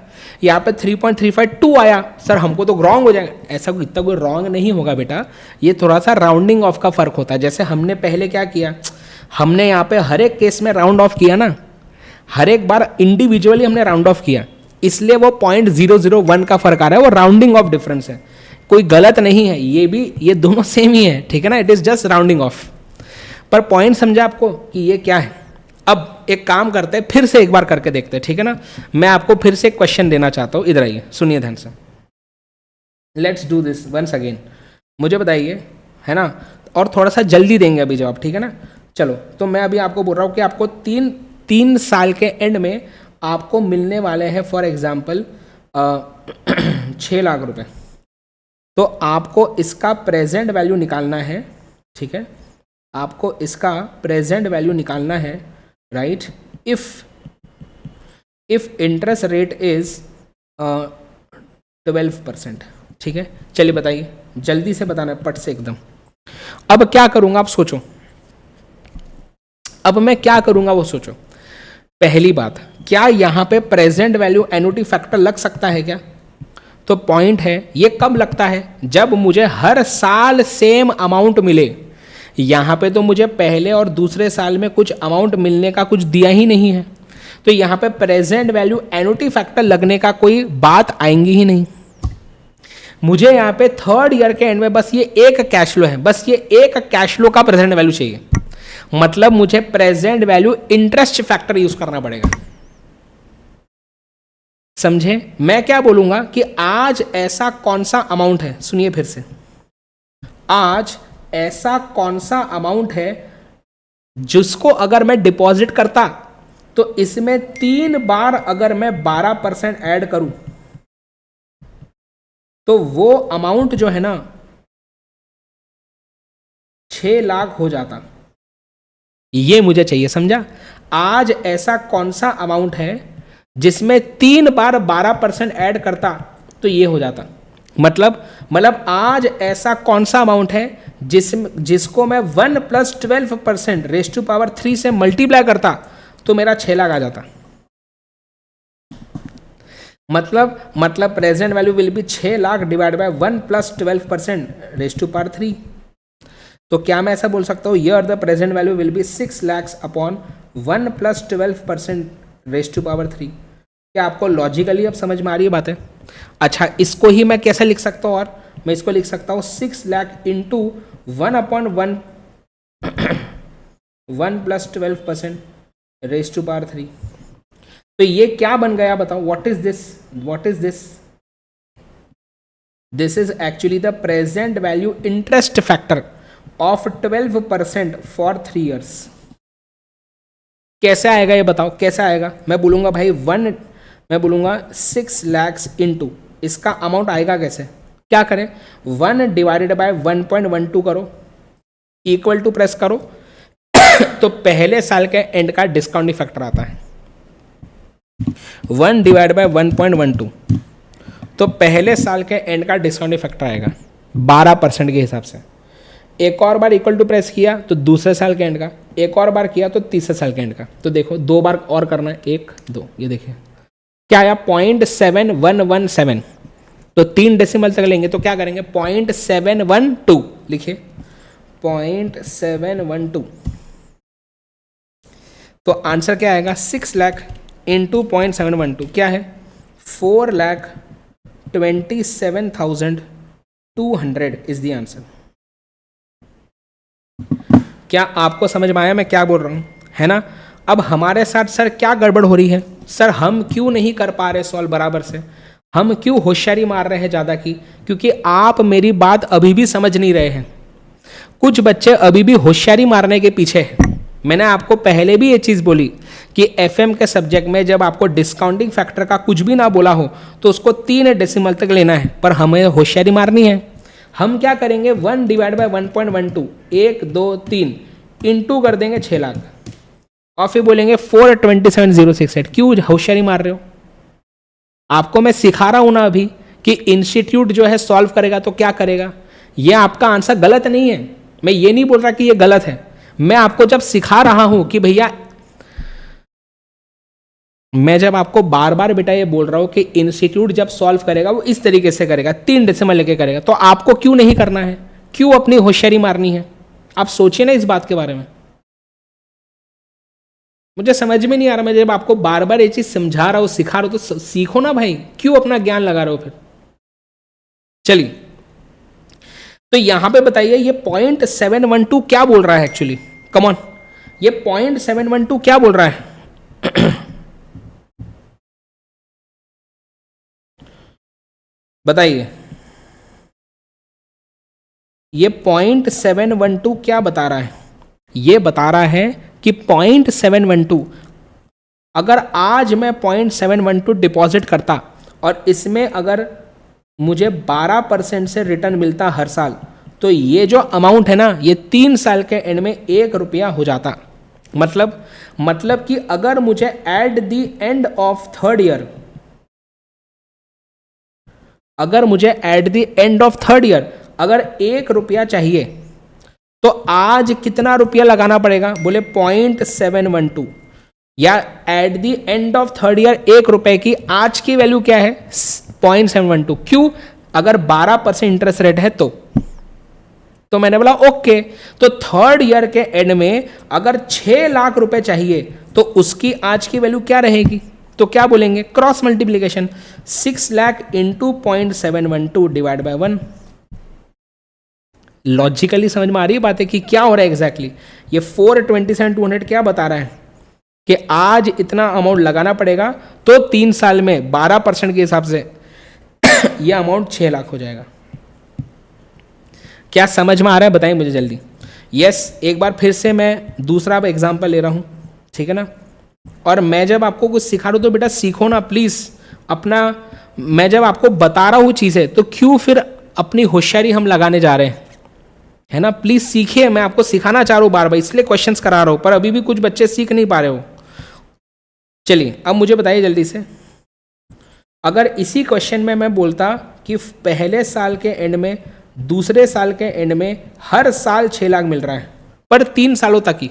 यहाँ पे 3.352 आया, सर हमको तो रॉन्ग हो जाएगा। ऐसा इतना कोई रॉन्ग नहीं होगा बेटा, ये थोड़ा सा राउंडिंग ऑफ का फर्क होता है। जैसे हमने पहले क्या किया, हमने यहाँ पे हर एक केस में राउंड ऑफ किया ना, हर एक बार इंडिविजुअली हमने राउंड ऑफ किया, इसलिए वो 0.001 का फर्क आ रहा है, वो राउंडिंग ऑफ डिफरेंस है, कोई गलत नहीं है। ये भी, ये दोनों सेम ही है, ठीक है ना, it is just rounding off. पर पॉइंट समझा आपको कि ये क्या है। अब एक काम करते हैं, फिर से एक बार करके देखते हैं, ठीक है ना। मैं आपको फिर से एक क्वेश्चन देना चाहता हूं, इधर आइए, सुनिए ध्यान से। Let's do this once again. मुझे बताइए, है ना, और थोड़ा सा जल्दी देंगे अभी जवाब, ठीक है ना। चलो, तो मैं अभी आपको बोल रहा हूँ कि आपको तीन साल के एंड में आपको मिलने वाले हैं फॉर एग्जाम्पल 6 लाख रुपए। तो आपको इसका प्रेजेंट वैल्यू निकालना है, ठीक है, आपको इसका प्रेजेंट वैल्यू निकालना है, right. If interest rate is 12%, ठीक है। चलिए बताइए, जल्दी से बताना है, पट से एकदम। अब क्या करूंगा आप सोचो, अब मैं क्या करूंगा वो सोचो। पहली बात, क्या यहां पे प्रेजेंट वैल्यू एन्युटी फैक्टर लग सकता है क्या? तो पॉइंट है, ये कब लगता है? जब मुझे हर साल सेम अमाउंट मिले। यहां पे तो मुझे पहले और दूसरे साल में कुछ अमाउंट मिलने का कुछ दिया ही नहीं है, तो यहां पे प्रेजेंट वैल्यू एन्युटी फैक्टर लगने का कोई बात आएंगी ही नहीं। मुझे यहां पे 3rd ईयर के एंड में बस ये एक कैश फ्लो है, बस ये एक कैश फ्लो का प्रेजेंट वैल्यू चाहिए। मतलब मुझे present value interest factor use करना पड़ेगा। समझे? मैं क्या बोलूंगा कि आज ऐसा कौन सा अमाउंट है, सुनिए फिर से, आज ऐसा कौन सा अमाउंट है जिसको अगर मैं डिपॉजिट करता तो इसमें 3 बार अगर मैं 12% ऐड करूं तो वो अमाउंट जो है ना 6 लाख हो जाता। ये मुझे चाहिए, समझा? आज ऐसा कौन सा अमाउंट है जिसमें 3 बार 12% ऐड करता तो ये हो जाता। मतलब आज ऐसा कौन सा अमाउंट है जिसको मैं 1 + 12% रेज़ टू पावर 3 से मल्टीप्लाई करता तो मेरा 6 लाख आ जाता। मतलब present value will be 6 lakh divide by 1 + 12% raise to power 3। तो क्या मैं ऐसा बोल सकता हूँ here the present value will be 6 lakhs upon 1 + 12% raise to power 3। क्या आपको लॉजिकली अब समझ में आ रही है बातें? अच्छा, इसको ही मैं कैसे लिख सकता हूँ? और मैं इसको लिख सकता हूँ 6 lakh into 1/1 1 + 12% raise to power 3। तो ये क्या बन गया बताओ? What is this? This is actually the present value interest factor of 12% for 3 years। कैसे आएगा ये बताओ, कैसे आएगा? मैं बोलूंगा भाई 6 lakhs इंटू इसका अमाउंट आएगा कैसे? क्या करें? 1 डिवाइडेड बाय 1.12 करो, इक्वल टू प्रेस करो तो पहले साल के एंड का डिस्काउंटिंग फैक्टर आता है 1 डिवाइड बाय 1.12, तो पहले साल के एंड का डिस्काउंटिंग फैक्टर आएगा 12% के हिसाब से। एक और बार इक्वल टू प्रेस किया तो दूसरे साल के एंड का, एक और बार किया तो तीसरे साल के एंड का। तो देखो 2 बार और करना है, 1 2, ये देखिए क्या आया 0.7117। तो 3 डेसिमल तक लेंगे तो क्या करेंगे? 0.712 लिखिए, 0.712। तो आंसर क्या आएगा? 6 लाख इंटू 0.712 क्या है? 4,27,200 इज द आंसर। क्या आपको समझ में आया मैं क्या बोल रहा हूँ? है ना? अब हमारे साथ सर क्या गड़बड़ हो रही है? सर हम क्यों नहीं कर पा रहे सॉल्व बराबर से? हम क्यों होशियारी मार रहे हैं ज़्यादा की? क्योंकि आप मेरी बात अभी भी समझ नहीं रहे हैं। कुछ बच्चे अभी भी होशियारी मारने के पीछे हैं। मैंने आपको पहले भी ये चीज़ बोली कि एफएम के सब्जेक्ट में जब आपको डिस्काउंटिंग फैक्टर का कुछ भी ना बोला हो तो उसको 3 डेसिमल तक लेना है, पर हमें होशियारी मारनी है। हम क्या करेंगे? 1 डिवाइड बाय 1.12 1 2 3 इंटू कर देंगे 6 लाख और फिर बोलेंगे 427,068। क्यों होशियारी मार रहे हो? आपको मैं सिखा रहा हूं ना अभी कि इंस्टीट्यूट जो है सॉल्व करेगा तो क्या करेगा। ये आपका आंसर गलत नहीं है, मैं ये नहीं बोल रहा कि ये गलत है। मैं आपको जब सिखा रहा हूं कि भैया, मैं जब आपको बार बार बेटा ये बोल रहा हूं कि इंस्टीट्यूट जब सॉल्व करेगा वो इस तरीके से करेगा, 3 डेसिमल लेके करेगा, तो आपको क्यों नहीं करना है? क्यों अपनी होशियारी मारनी है? आप सोचिए ना इस बात के बारे में। मुझे समझ में नहीं आ रहा, मैं जब आपको बार बार ये चीज समझा रहा हूं, सिखा रहा हूं, तो सीखो ना भाई, क्यों अपना ज्ञान लगा रहे हो फिर? चलिए, तो यहां पे बताइए ये 0.712 क्या बोल रहा है एक्चुअली? कम ऑन, ये 0.712 क्या बोल रहा है? बताइए, ये 0.712 क्या बता रहा है? ये बता रहा है कि 0.712 अगर आज मैं 0.712 डिपॉजिट करता और इसमें अगर मुझे 12% से रिटर्न मिलता हर साल, तो ये जो अमाउंट है ना, ये 3 साल के एंड में 1 रुपया हो जाता। मतलब कि अगर मुझे eight the end of 3rd year, अगर मुझे eight the end of 3rd year अगर 1 रुपया चाहिए तो आज कितना रुपया लगाना पड़ेगा? बोले 0.712, या eight the end of 3rd year 1 रुपए की आज की वैल्यू क्या है? 0.712। क्यों? अगर 12% इंटरेस्ट रेट है तो मैंने बोला ओके, तो 3rd ईयर के एंड में अगर 6 लाख रुपए चाहिए तो उसकी आज की वैल्यू क्या रहेगी? तो क्या बोलेंगे? Cross multiplication, 6 lakh into 0.712 divide by 1। Logically समझ में आ रही है बातें कि क्या हो रहा है एग्जैक्टली? ये 427,200 क्या बता रहा है कि आज इतना अमाउंट लगाना पड़ेगा तो 3 साल में 12% के हिसाब से ये अमाउंट 6 लाख हो जाएगा। क्या समझ में आ रहा है? बताइए मुझे जल्दी। यस, एक बार फिर से मैं दूसरा एग्जाम्पल ले रहा हूँ, ठीक है ना? और मैं जब आपको कुछ सिखा रहा हूँ तो बेटा सीखो ना प्लीज़, अपना मैं जब आपको बता रहा हूँ चीज़ें तो क्यों फिर अपनी होशियारी हम लगाने जा रहे हैं, है ना। प्लीज़ सीखिए, मैं आपको सिखाना चाह रहा हूँ बार बार, इसलिए क्वेश्चंस करा रहा हूँ, पर अभी भी कुछ बच्चे सीख नहीं पा रहे हो। चलिए अब मुझे बताइए जल्दी से, अगर इसी क्वेश्चन में मैं बोलता कि पहले साल के एंड में, दूसरे साल के एंड में हर साल 6 लाख मिल रहा है पर 3 सालों तक ही,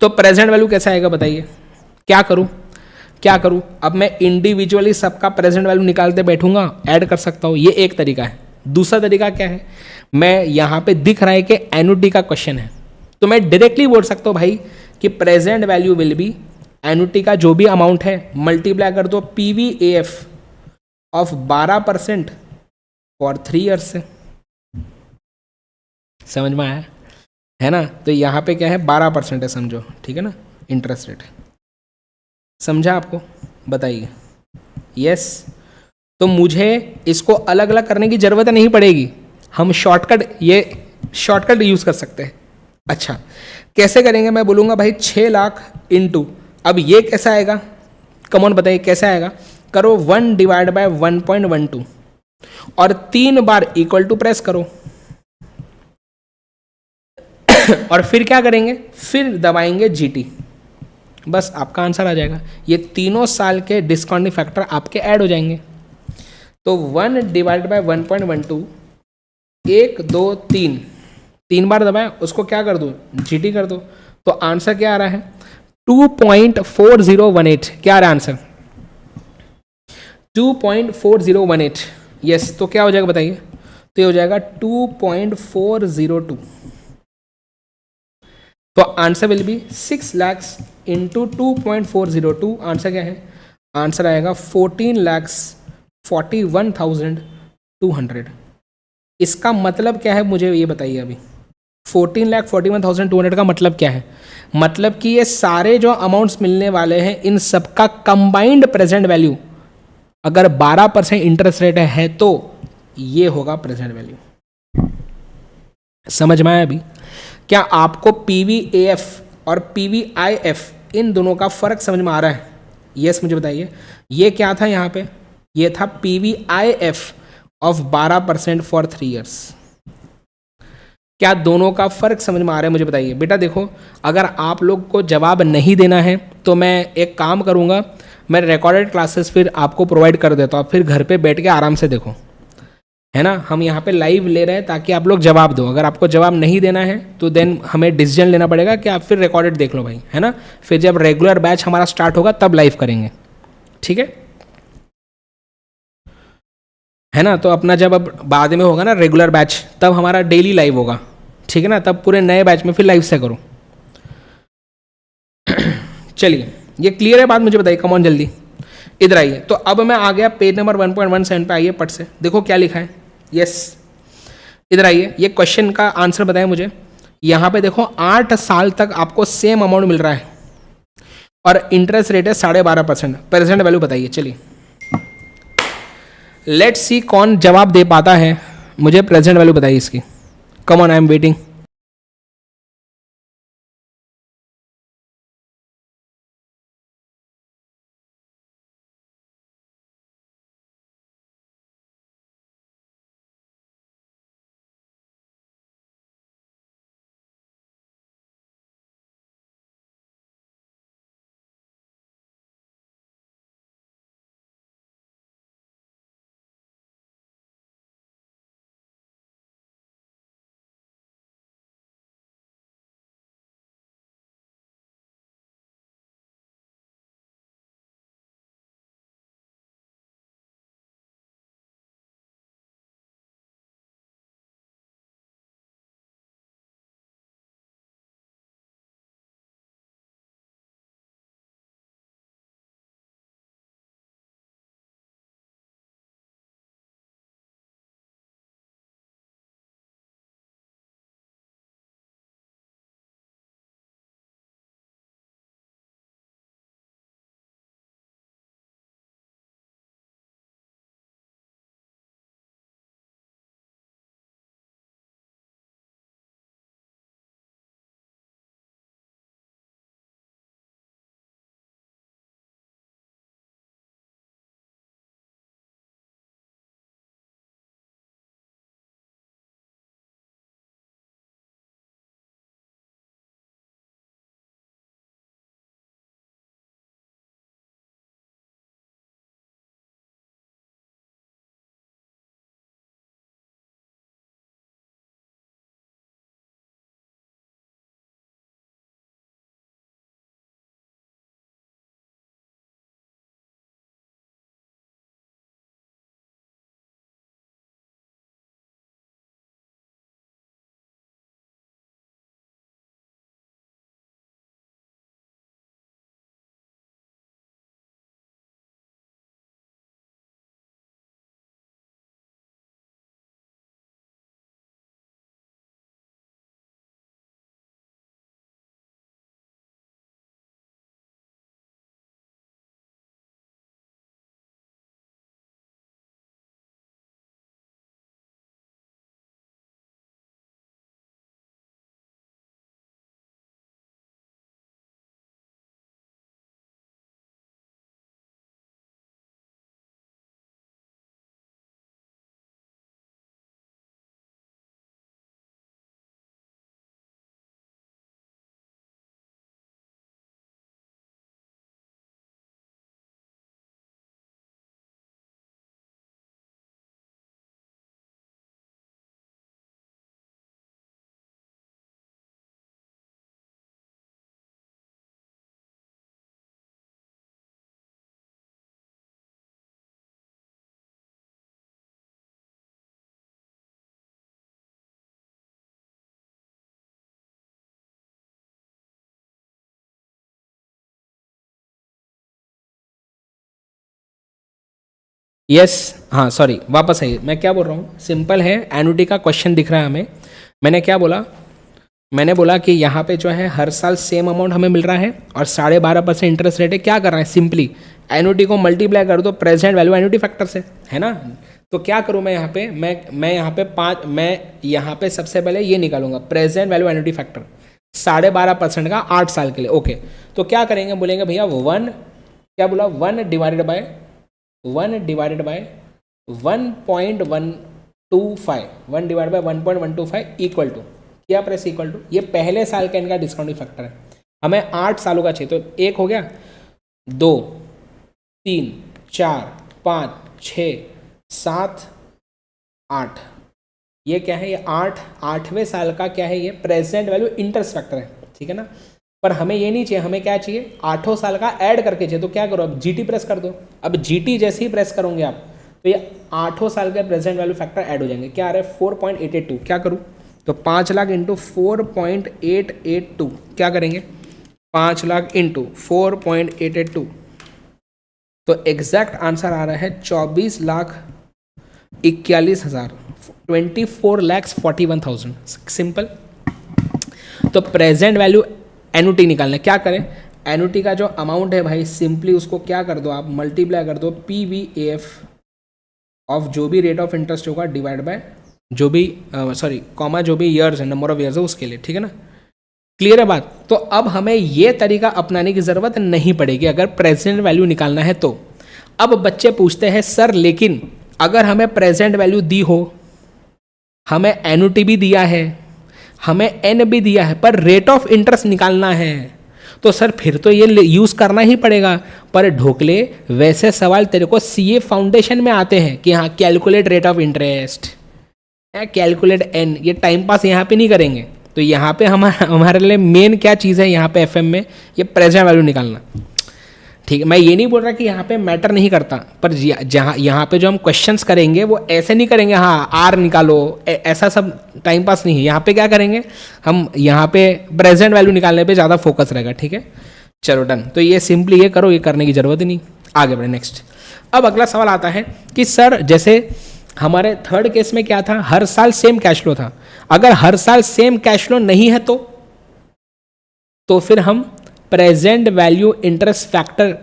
तो प्रेजेंट वैल्यू कैसा आएगा बताइए। क्या करूं, क्या करूं, अब मैं इंडिविजुअली सबका प्रेजेंट वैल्यू निकालते बैठूंगा, ऐड कर सकता हूं, ये एक तरीका है। दूसरा तरीका क्या है, मैं यहां पे दिख रहा है कि एनुटी का क्वेश्चन है, तो मैं डायरेक्टली बोल सकता हूं भाई कि present value will B, annuity का जो भी अमाउंट है मल्टीप्लाई कर दो PVAF ऑफ 12% फॉर 3 ईयर्स से। समझ में आया, है ना। तो यहाँ पे क्या है, 12% है समझो, ठीक है ना, इंटरेस्ट रेट। समझा आपको, बताइए। यस, तो मुझे इसको अलग अलग करने की ज़रूरत नहीं पड़ेगी, हम शॉर्टकट, ये शॉर्टकट यूज़ कर सकते हैं। अच्छा, कैसे करेंगे, मैं बोलूँगा भाई 6 लाख इंटू, अब ये कैसा आएगा, कमॉन बताइए कैसे आएगा। करो 1 डिवाइड बाय 1.12 और 3 बार इक्वल टू प्रेस करो और फिर क्या करेंगे, फिर दबाएंगे GT, बस आपका आंसर आ जाएगा। ये तीनों साल के डिस्काउंटिंग फैक्टर आपके ऐड हो जाएंगे। तो 1 डिवाइड बाय 1.12, 1 2 3, 3 बार दबाया, उसको क्या कर दो, GT कर दो, तो आंसर क्या आ रहा है 2.4018। क्या आ रहा है आंसर 2.4018। यस, तो क्या हो जाएगा बताइए, तो ये हो जाएगा 2.402। तो answer will be 6 lakhs into 2.402। Answer क्या है, आंसर आएगा 14,41,200। इसका मतलब क्या है मुझे ये बताइए अभी, 14,41,200 का मतलब क्या है, मतलब कि ये सारे जो अमाउंट्स मिलने वाले हैं इन सबका कंबाइंड प्रेजेंट वैल्यू अगर 12% इंटरेस्ट रेट है तो ये होगा प्रेजेंट वैल्यू। समझ में आया अभी। क्या आपको PVAF और PVIF इन दोनों का फर्क समझ में आ रहा है। यस मुझे बताइए, ये क्या था यहाँ पे, ये था PVIF ऑफ 12% फॉर 3 ईयर्स। क्या दोनों का फर्क समझ में आ रहा है मुझे बताइए। बेटा देखो, अगर आप लोग को जवाब नहीं देना है तो मैं एक काम करूँगा, मैं रिकॉर्डेड क्लासेस फिर आपको प्रोवाइड कर देता हूँ, आप फिर घर पे बैठ के आराम से देखो, है ना। हम यहाँ पे लाइव ले रहे हैं ताकि आप लोग जवाब दो। अगर आपको जवाब नहीं देना है तो देन हमें डिसीजन लेना पड़ेगा कि आप फिर रिकॉर्डेड देख लो भाई, है ना। फिर जब रेगुलर बैच हमारा स्टार्ट होगा तब लाइव करेंगे, ठीक है ना। तो अपना जब अब बाद में होगा ना रेगुलर बैच, तब हमारा डेली लाइव होगा, ठीक है ना। तब पूरे नए बैच में फिर लाइव से करो। चलिए, ये क्लियर है बात, मुझे बताइए कमॉन जल्दी इधर आइए। तो अब मैं आ गया पेज नंबर 1.17 पे, आइए पट से देखो क्या लिखा है। यस, इधर आइए, ये क्वेश्चन का आंसर बताएं मुझे। यहाँ पे देखो 8 साल तक आपको सेम अमाउंट मिल रहा है और इंटरेस्ट रेट है 12.5%। प्रेजेंट वैल्यू बताइए। चलिए लेट्स सी कौन जवाब दे पाता है, मुझे प्रेजेंट वैल्यू बताइए इसकी। Come on, I am waiting. Yes, हाँ सॉरी, वापस आइए, मैं क्या बोल रहा हूँ, सिंपल है, एनुटी का क्वेश्चन दिख रहा है हमें। मैंने क्या बोला, मैंने बोला कि यहाँ पे जो है हर साल सेम अमाउंट हमें मिल रहा है और 12.5% इंटरेस्ट रेट है। क्या कर रहे हैं, सिंपली एनुटी को मल्टीप्लाई कर दो प्रेजेंट वैल्यू एनुटी फैक्टर से, है ना। तो क्या करूँ मैं यहाँ पे, मैं यहाँ पे मैं यहाँ पे सबसे पहले ये निकालूंगा प्रेजेंट वैल्यू एनुटी फैक्टर 12.5% का 8 साल के लिए। ओके, तो क्या करेंगे, बोलेंगे भैया 1, क्या बोला, 1 divided by 1.125, 1 divide by 1.125 equal to, क्या प्रेस इक्वल टू, ये पहले साल का इनका डिस्काउंटिंग फैक्टर है, हमें 8 सालों का चाहिए। तो एक हो गया, 2, 3, 4, 5, 6, 7, 8, ये क्या है, ये 8वें साल का क्या है, ये प्रेजेंट वैल्यू इंटरेस्ट फैक्टर है, ठीक है ना। पर हमें ये नहीं चाहिए, हमें क्या चाहिए, 8 साल का ऐड करके चाहिए। तो क्या करो, अब जीटी प्रेस कर दो। अब जीटी जैसे ही प्रेस करोगे आप, तो ये 8 साल के प्रेजेंट वैल्यू फैक्टर ऐड हो जाएंगे। क्या आ रहा है, 4.882। क्या करूँ, तो 5 लाख इंटू 4.882, क्या करेंगे, 5 लाख इंटू 4.882, तो एग्जैक्ट आंसर आ रहा है 24,41,000, 24,41,000। सिंपल। तो प्रेजेंट वैल्यू एनुटी निकालना, क्या करें, एनुटी का जो अमाउंट है भाई, सिंपली उसको क्या कर दो आप, मल्टीप्लाई कर दो PVAF ऑफ जो भी रेट ऑफ इंटरेस्ट होगा डिवाइड बाय जो भी कॉमा जो भी ईयर्स है, नंबर ऑफ ईयर्स है उसके लिए, ठीक है ना। क्लियर है बात। तो अब हमें ये तरीका अपनाने की ज़रूरत नहीं पड़ेगी अगर प्रेजेंट वैल्यू निकालना है तो। अब बच्चे पूछते हैं सर लेकिन अगर हमें प्रेजेंट वैल्यू दी हो, हमें एनुटी भी दिया है, हमें एन भी दिया है, पर रेट ऑफ इंटरेस्ट निकालना है, तो सर फिर तो ये यूज़ करना ही पड़ेगा। पर ढोकले, वैसे सवाल तेरे को सीए फाउंडेशन में आते हैं कि हाँ calculate rate of interest, calculate N, ये टाइम पास यहाँ पे नहीं करेंगे। तो यहाँ पे हमारे लिए मेन क्या चीज़ है यहाँ पे एफएम में, ये प्रेजेंट वैल्यू निकालना। ठीक है, मैं ये नहीं बोल रहा कि यहाँ पे मैटर नहीं करता, पर जहाँ यहाँ पे जो हम क्वेश्चंस करेंगे वो ऐसे नहीं करेंगे हाँ आर निकालो, ऐसा सब टाइम पास नहीं है। यहाँ पे क्या करेंगे हम, यहाँ पे प्रेजेंट वैल्यू निकालने पे ज़्यादा फोकस रहेगा, ठीक है। चलो डन, तो ये सिंपली ये करो, ये करने की ज़रूरत ही नहीं। आगे बढ़े नेक्स्ट। अब अगला सवाल आता है कि सर जैसे हमारे थर्ड केस में क्या था, हर साल सेम कैश फ्लो था। अगर हर साल सेम कैश फ्लो नहीं है तो फिर हम present value interest factor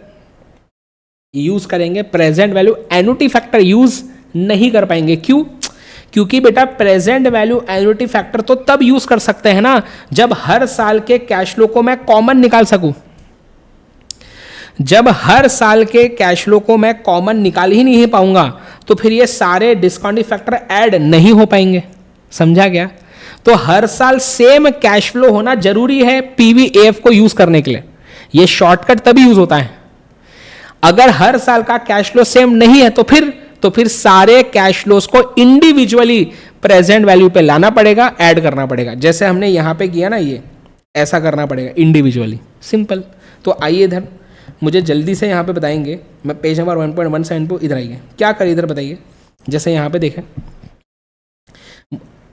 use करेंगे, present value annuity factor use नहीं कर पाएंगे। क्यों, क्योंकि बेटा प्रेजेंट वैल्यू एनुटी फैक्टर तो तब यूज कर सकते हैं ना जब हर साल के कैश फ्लो को मैं कॉमन निकाल सकूं। जब हर साल के कैश फ्लो को मैं कॉमन निकाल ही नहीं पाऊंगा तो फिर ये सारे डिस्काउंटिंग फैक्टर ऐड नहीं हो पाएंगे। समझा गया। तो हर साल सेम कैश फ्लो होना जरूरी है पीवीएफ को यूज करने के लिए। ये शॉर्टकट तभी यूज होता है। अगर हर साल का कैश फ्लो सेम नहीं है तो फिर सारे कैश फ्लोस को इंडिविजुअली प्रेजेंट वैल्यू पे लाना पड़ेगा, ऐड करना पड़ेगा। जैसे हमने यहां पे किया ना, ये ऐसा करना पड़ेगा इंडिविजुअली। सिंपल। तो आइए इधर, मुझे जल्दी से यहां पे बताएंगे। मैं पेज नंबर 1.17 पे इधर आइए, क्या करिए इधर बताइए। जैसे यहां पे देखें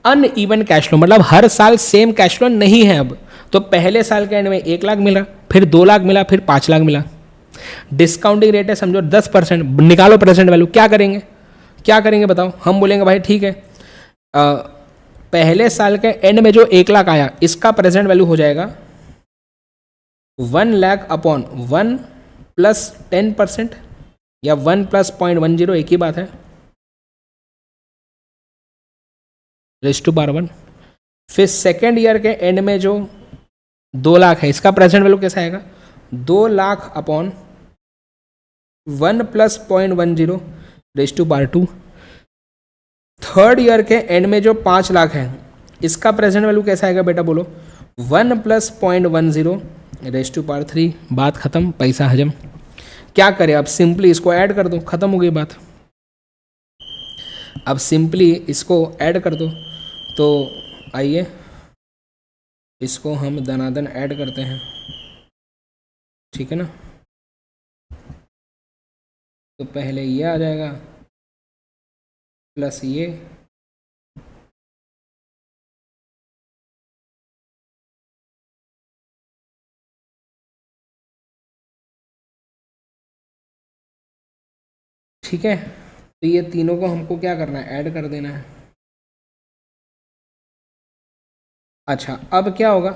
अनइवन कैश फ्लो, मतलब हर साल सेम कैश फ्लो नहीं है। अब तो पहले साल के एंड में 1 लाख मिला, फिर 2 लाख मिला, फिर 5 लाख मिला। डिस्काउंटिंग रेट है समझो 10%, निकालो प्रेजेंट वैल्यू। क्या करेंगे बताओ। हम बोलेंगे भाई ठीक है, पहले साल के एंड में जो 1 लाख आया इसका प्रेजेंट वैल्यू हो जाएगा 1 लाख अपॉन 1 प्लस 10% या 1 प्लस 0.10, एक ही बात है, रेज़ टू पावर 1। फिर सेकेंड ईयर के एंड में जो 2 लाख है इसका प्रेजेंट वैल्यू कैसा आएगा, 2 lakh upon 1 plus 0.10 raise to power 2। Third year के एंड में जो 5 लाख है इसका प्रेजेंट वैल्यू कैसा आएगा बेटा बोलो, 1 प्लस 0.10 रेज़ टू पावर 3। बात खत्म, पैसा हजम। क्या करें अब, सिंपली इसको ऐड कर दो, खत्म हो गई बात। अब सिंपली इसको ऐड कर दो। तो आइए इसको हम दनादन ऐड करते हैं, ठीक है ना। तो पहले ये आ जाएगा प्लस ये, ठीक है। तो ये तीनों को हमको क्या करना है, ऐड कर देना है। अच्छा, अब क्या होगा,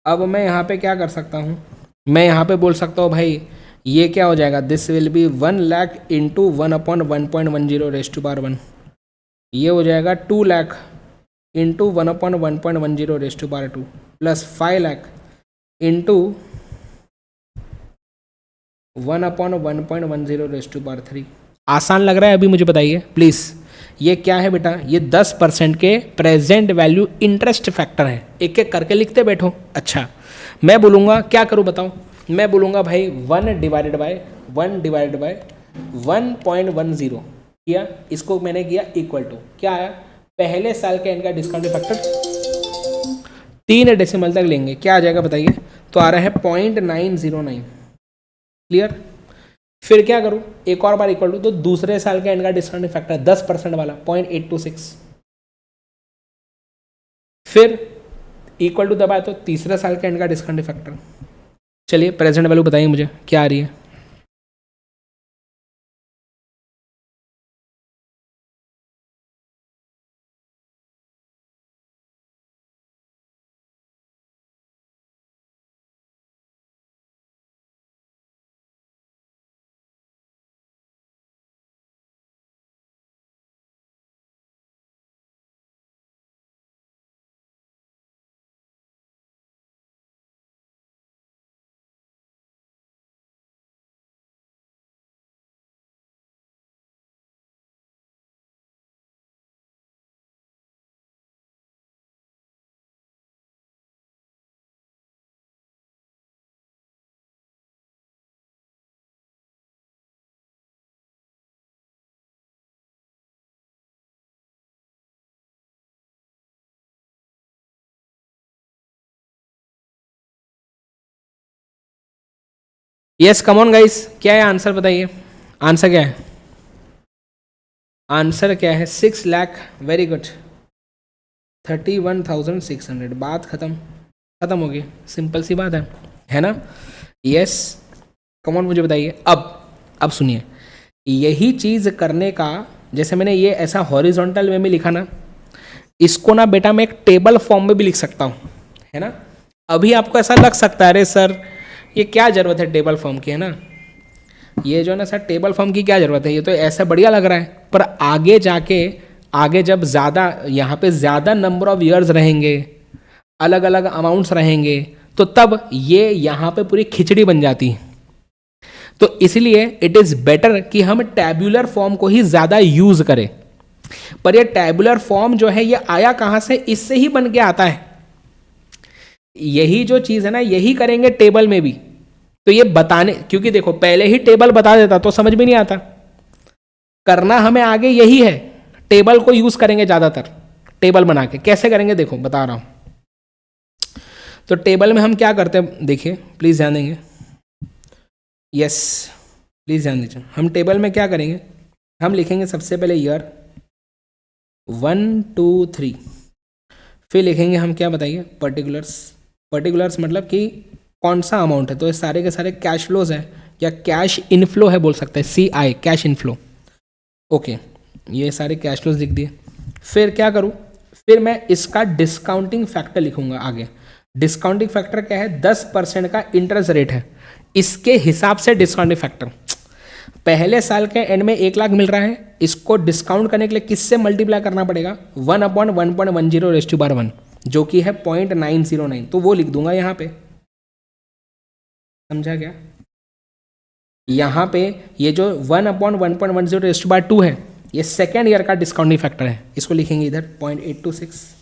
अब मैं यहाँ पे क्या कर सकता हूँ, मैं यहाँ पे बोल सकता हूँ भाई ये क्या हो जाएगा, this will be 1 lakh into 1/1.10 ये हो जाएगा 2 lakh into 1/1.10 plus 5 lakh into 1/1.10 आसान लग रहा है अभी मुझे बताइए प्लीज़। ये क्या है बेटा, ये 10% के प्रेजेंट वैल्यू इंटरेस्ट फैक्टर है। एक एक करके लिखते बैठो। अच्छा, मैं बोलूँगा क्या करूँ बताओ, मैं बोलूँगा भाई 1/1/1.10 किया, इसको मैंने किया इक्वल टू क्या आया, पहले साल के इनका डिस्काउंट फैक्टर 3 डेसिमल तक लेंगे, क्या आ जाएगा बताइए, तो आ रहा है 0.909। क्लियर। फिर क्या करूं, एक और बार इक्वल टू, तो दूसरे साल का इनका डिस्काउंट फैक्टर 10% वाला 0.826, फिर इक्वल टू दबाए तो तीसरे साल का इनका डिस्काउंट फैक्टर। चलिए प्रेजेंट वैल्यू बताइए मुझे क्या आ रही है। यस कम ऑन गाइस, क्या है आंसर बताइए, आंसर क्या है, आंसर क्या है 6 लाख। Very good, 31,600। बात खत्म, खत्म हो गई, सिंपल सी बात है ना। यस कम ऑन मुझे बताइए। अब सुनिए, यही चीज़ करने का, जैसे मैंने ये ऐसा हॉरिजॉन्टल वे में लिखा ना, इसको ना बेटा मैं एक टेबल फॉर्म में भी लिख सकता हूँ, है ना। अभी आपको ऐसा लग सकता है अरे सर ये क्या ज़रूरत है टेबल फॉर्म की, है ना, ये जो है ना सर टेबल फॉर्म की क्या ज़रूरत है, ये तो ऐसा बढ़िया लग रहा है, पर आगे जाके, आगे जब ज़्यादा यहाँ पे ज़्यादा नंबर ऑफ ईयर्स रहेंगे, अलग अलग अमाउंट्स रहेंगे, तो तब ये यहाँ पे पूरी खिचड़ी बन जाती है। तो इसलिए इट इज़ बेटर कि हम टैब्यूलर फॉर्म को ही ज़्यादा यूज़ करें। पर ये टैबुलर फॉर्म जो है ये आया कहाँ से, इससे ही बन के आता है। यही जो चीज़ है ना, यही करेंगे टेबल में भी। तो ये बताने, क्योंकि देखो पहले ही टेबल बता देता तो समझ में नहीं आता, करना हमें आगे यही है, टेबल को यूज़ करेंगे ज़्यादातर। टेबल बना के कैसे करेंगे देखो बता रहा हूँ। तो टेबल में हम क्या करते हैं देखिए, प्लीज़ ध्यान देंगे, यस प्लीज़ ध्यान दीजिए। हम टेबल में क्या करेंगे, हम लिखेंगे सबसे पहले ईयर 1 2 3, फिर लिखेंगे हम क्या बताइए, पर्टिकुलर्स। पर्टिकुलर्स मतलब कि कौन सा अमाउंट है, तो ये सारे के सारे कैश फ्लोज हैं या कैश इनफ्लो है बोल सकते हैं, CI कैश इनफ्लो। ओके, ये सारे कैश फ्लोज लिख दिए। फिर क्या करूँ, फिर मैं इसका डिस्काउंटिंग फैक्टर लिखूंगा आगे। डिस्काउंटिंग फैक्टर क्या है, 10% का इंटरेस्ट रेट है, इसके हिसाब से डिस्काउंटिंग फैक्टर। पहले साल के एंड में 1 लाख मिल रहा है, इसको डिस्काउंट करने के लिए किससे मल्टीप्लाई करना पड़ेगा, 1/1.10 जो कि है 0.909, तो वो लिख दूंगा यहाँ पे। समझा क्या, यहाँ पे ये जो 1/1.10 है, ये सेकेंड ईयर का डिस्काउंटिंग फैक्टर है, इसको लिखेंगे इधर 0.826,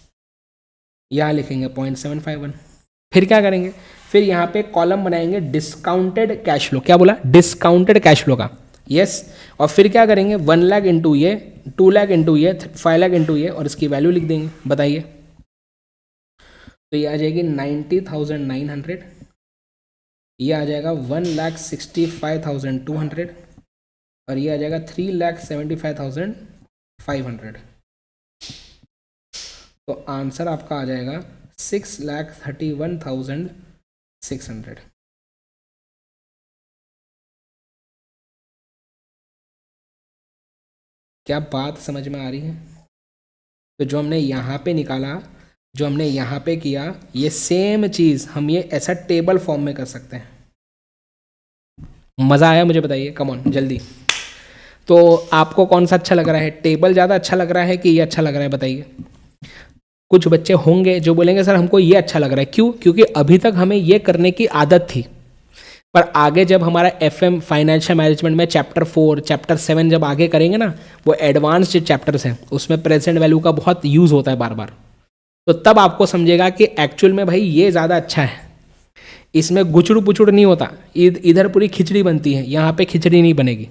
यहाँ लिखेंगे 0.751। फिर क्या करेंगे, फिर यहाँ पे कॉलम बनाएंगे डिस्काउंटेड कैश फ्लो। क्या बोला, डिस्काउंटेड कैश फ्लो का, यस। और फिर क्या करेंगे 1 लाख इंटू ये, 2 लाख इंटू ये, 5 लाख इंटू ये, और इसकी वैल्यू लिख देंगे। बताइए, तो ये आ जाएगी 90,900, ये आ जाएगा 1,65,200, और ये आ जाएगा 3,75,500। तो आंसर आपका आ जाएगा 6,31,600। क्या बात समझ में आ रही है? तो जो हमने यहाँ पे निकाला, जो हमने यहाँ पे किया, ये सेम चीज़ हम ये ऐसा टेबल फॉर्म में कर सकते हैं। मज़ा आया? मुझे बताइए, कम ऑन जल्दी। तो आपको कौन सा अच्छा लग रहा है? टेबल ज़्यादा अच्छा लग रहा है कि ये अच्छा लग रहा है? बताइए। कुछ बच्चे होंगे जो बोलेंगे सर हमको ये अच्छा लग रहा है। क्यों? क्योंकि अभी तक हमें ये करने की आदत थी, पर आगे जब हमारा FM फाइनेंशियल मैनेजमेंट में चैप्टर 4, चैप्टर 7 जब आगे करेंगे ना, वो एडवांस जो चैप्टर्स हैं उसमें प्रेजेंट वैल्यू का बहुत यूज़ होता है बार बार, तो तब आपको समझेगा कि एक्चुअल में भाई ये ज़्यादा अच्छा है, इसमें गुचड़ू पुचुड़ नहीं होता, इधर पूरी खिचड़ी बनती है, यहाँ पे खिचड़ी नहीं बनेगी।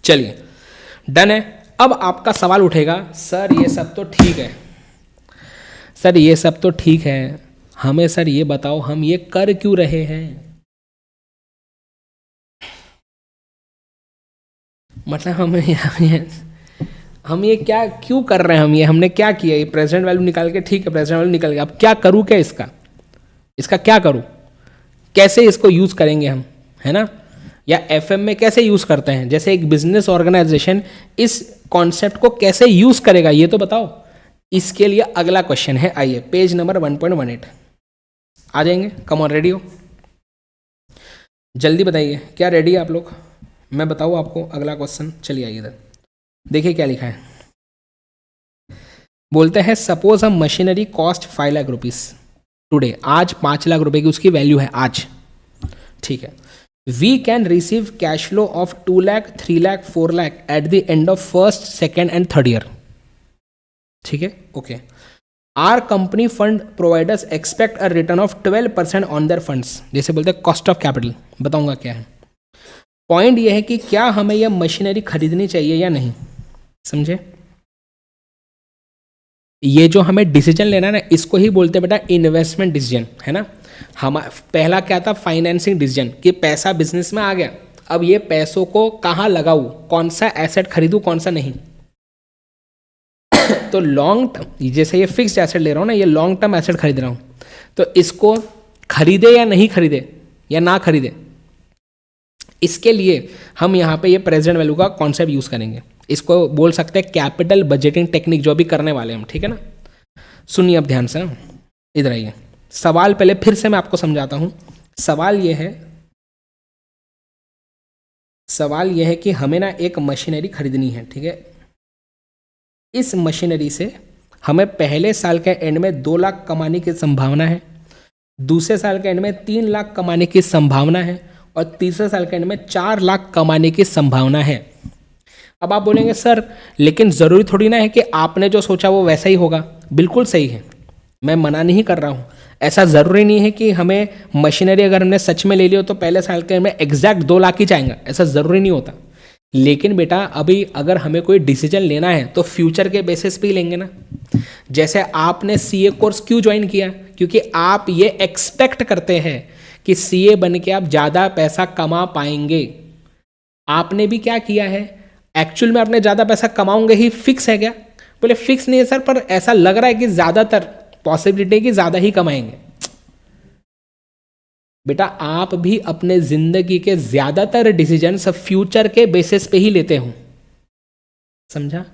चलिए डन है। अब आपका सवाल उठेगा, सर ये सब तो ठीक है, सर ये सब तो ठीक है, हमें सर ये बताओ हम ये कर क्यों रहे हैं? मतलब हम ये क्या क्यों कर रहे हैं? हम ये हमने क्या किया? ये प्रेजेंट वैल्यू निकाल के, ठीक है प्रेजेंट वैल्यू निकल गया, अब क्या करूँ? क्या इसका क्या करूँ? कैसे इसको यूज़ करेंगे हम, है ना? या FM में कैसे यूज़ करते हैं? जैसे एक बिजनेस ऑर्गेनाइजेशन इस कॉन्सेप्ट को कैसे यूज़ करेगा, ये तो बताओ। इसके लिए अगला क्वेश्चन है, आइए पेज नंबर 1.18 आ जाएंगे। कम ऑन, रेडी हो? जल्दी बताइए, क्या रेडी है आप लोग? मैं बताऊँ आपको अगला क्वेश्चन। चलिए आइए इधर देखिए क्या लिखा है। बोलते हैं सपोज अ machinery cost 5 lakh rupees today, आज 5 लाख रुपए की उसकी वैल्यू है आज, ठीक है। We can receive cash flow of 2 lakh, 3 lakh, 4 lakh at the end of first, second and third year, ठीक है, okay. Our company fund providers expect a return of 12% on their funds, जैसे बोलते हैं कॉस्ट ऑफ कैपिटल। बताऊंगा क्या है। पॉइंट ये है कि क्या हमें यह मशीनरी खरीदनी चाहिए या नहीं, समझे? ये जो हमें डिसीजन लेना है ना, इसको ही बोलते हैं बेटा इन्वेस्टमेंट डिसीजन, है ना। हम पहला क्या था? फाइनेंसिंग डिसीजन, कि पैसा बिजनेस में आ गया, अब ये पैसों को कहाँ लगाऊं, कौन सा एसेट खरीदूं, कौन सा नहीं। तो लॉन्ग टर्म, जैसे ये फिक्स्ड एसेट ले रहा हूँ ना, ये लॉन्ग टर्म एसेट खरीद रहा हूँ, तो इसको खरीदे या नहीं खरीदे या ना खरीदे, इसके लिए हम यहाँ पे ये प्रेजेंट वैल्यू का कॉन्सेप्ट यूज़ करेंगे। इसको बोल सकते हैं कैपिटल बजटिंग टेक्निक, जो भी करने वाले हम, ठीक है ना। सुनिए अब ध्यान से ना, इधर आइए। सवाल पहले फिर से मैं आपको समझाता हूँ। सवाल ये है कि हमें ना एक मशीनरी खरीदनी है, ठीक है। इस मशीनरी से हमें पहले साल के एंड में 2 लाख कमाने की संभावना है, दूसरे साल के एंड में 3 लाख कमाने की संभावना है, और तीसरे साल के एंड में 4 लाख कमाने की संभावना है। अब आप बोलेंगे सर लेकिन ज़रूरी थोड़ी ना है कि आपने जो सोचा वो वैसा ही होगा। बिल्कुल सही है, मैं मना नहीं कर रहा हूँ। ऐसा ज़रूरी नहीं है कि हमें मशीनरी अगर हमने सच में ले लियो तो पहले साल के में एग्जैक्ट 2 लाख ही जाएगा, ऐसा ज़रूरी नहीं होता। लेकिन बेटा अभी अगर हमें कोई डिसीजन लेना है तो फ्यूचर के बेसिस पे ही लेंगे ना। जैसे आपने CA कोर्स क्यों ज्वाइन किया? क्योंकि आप ये एक्सपेक्ट करते हैं कि CA बन के आप ज़्यादा पैसा कमा पाएंगे। आपने भी क्या किया है, एक्चुअल में आपने ज़्यादा पैसा कमाओगे ही फिक्स है क्या? बोले फिक्स नहीं है सर, पर ऐसा लग रहा है कि ज़्यादातर पॉसिबिलिटी है कि ज़्यादा ही कमाएंगे। बेटा आप भी अपने ज़िंदगी के ज़्यादातर डिसीजंस फ्यूचर के बेसिस पे ही लेते हो, समझा?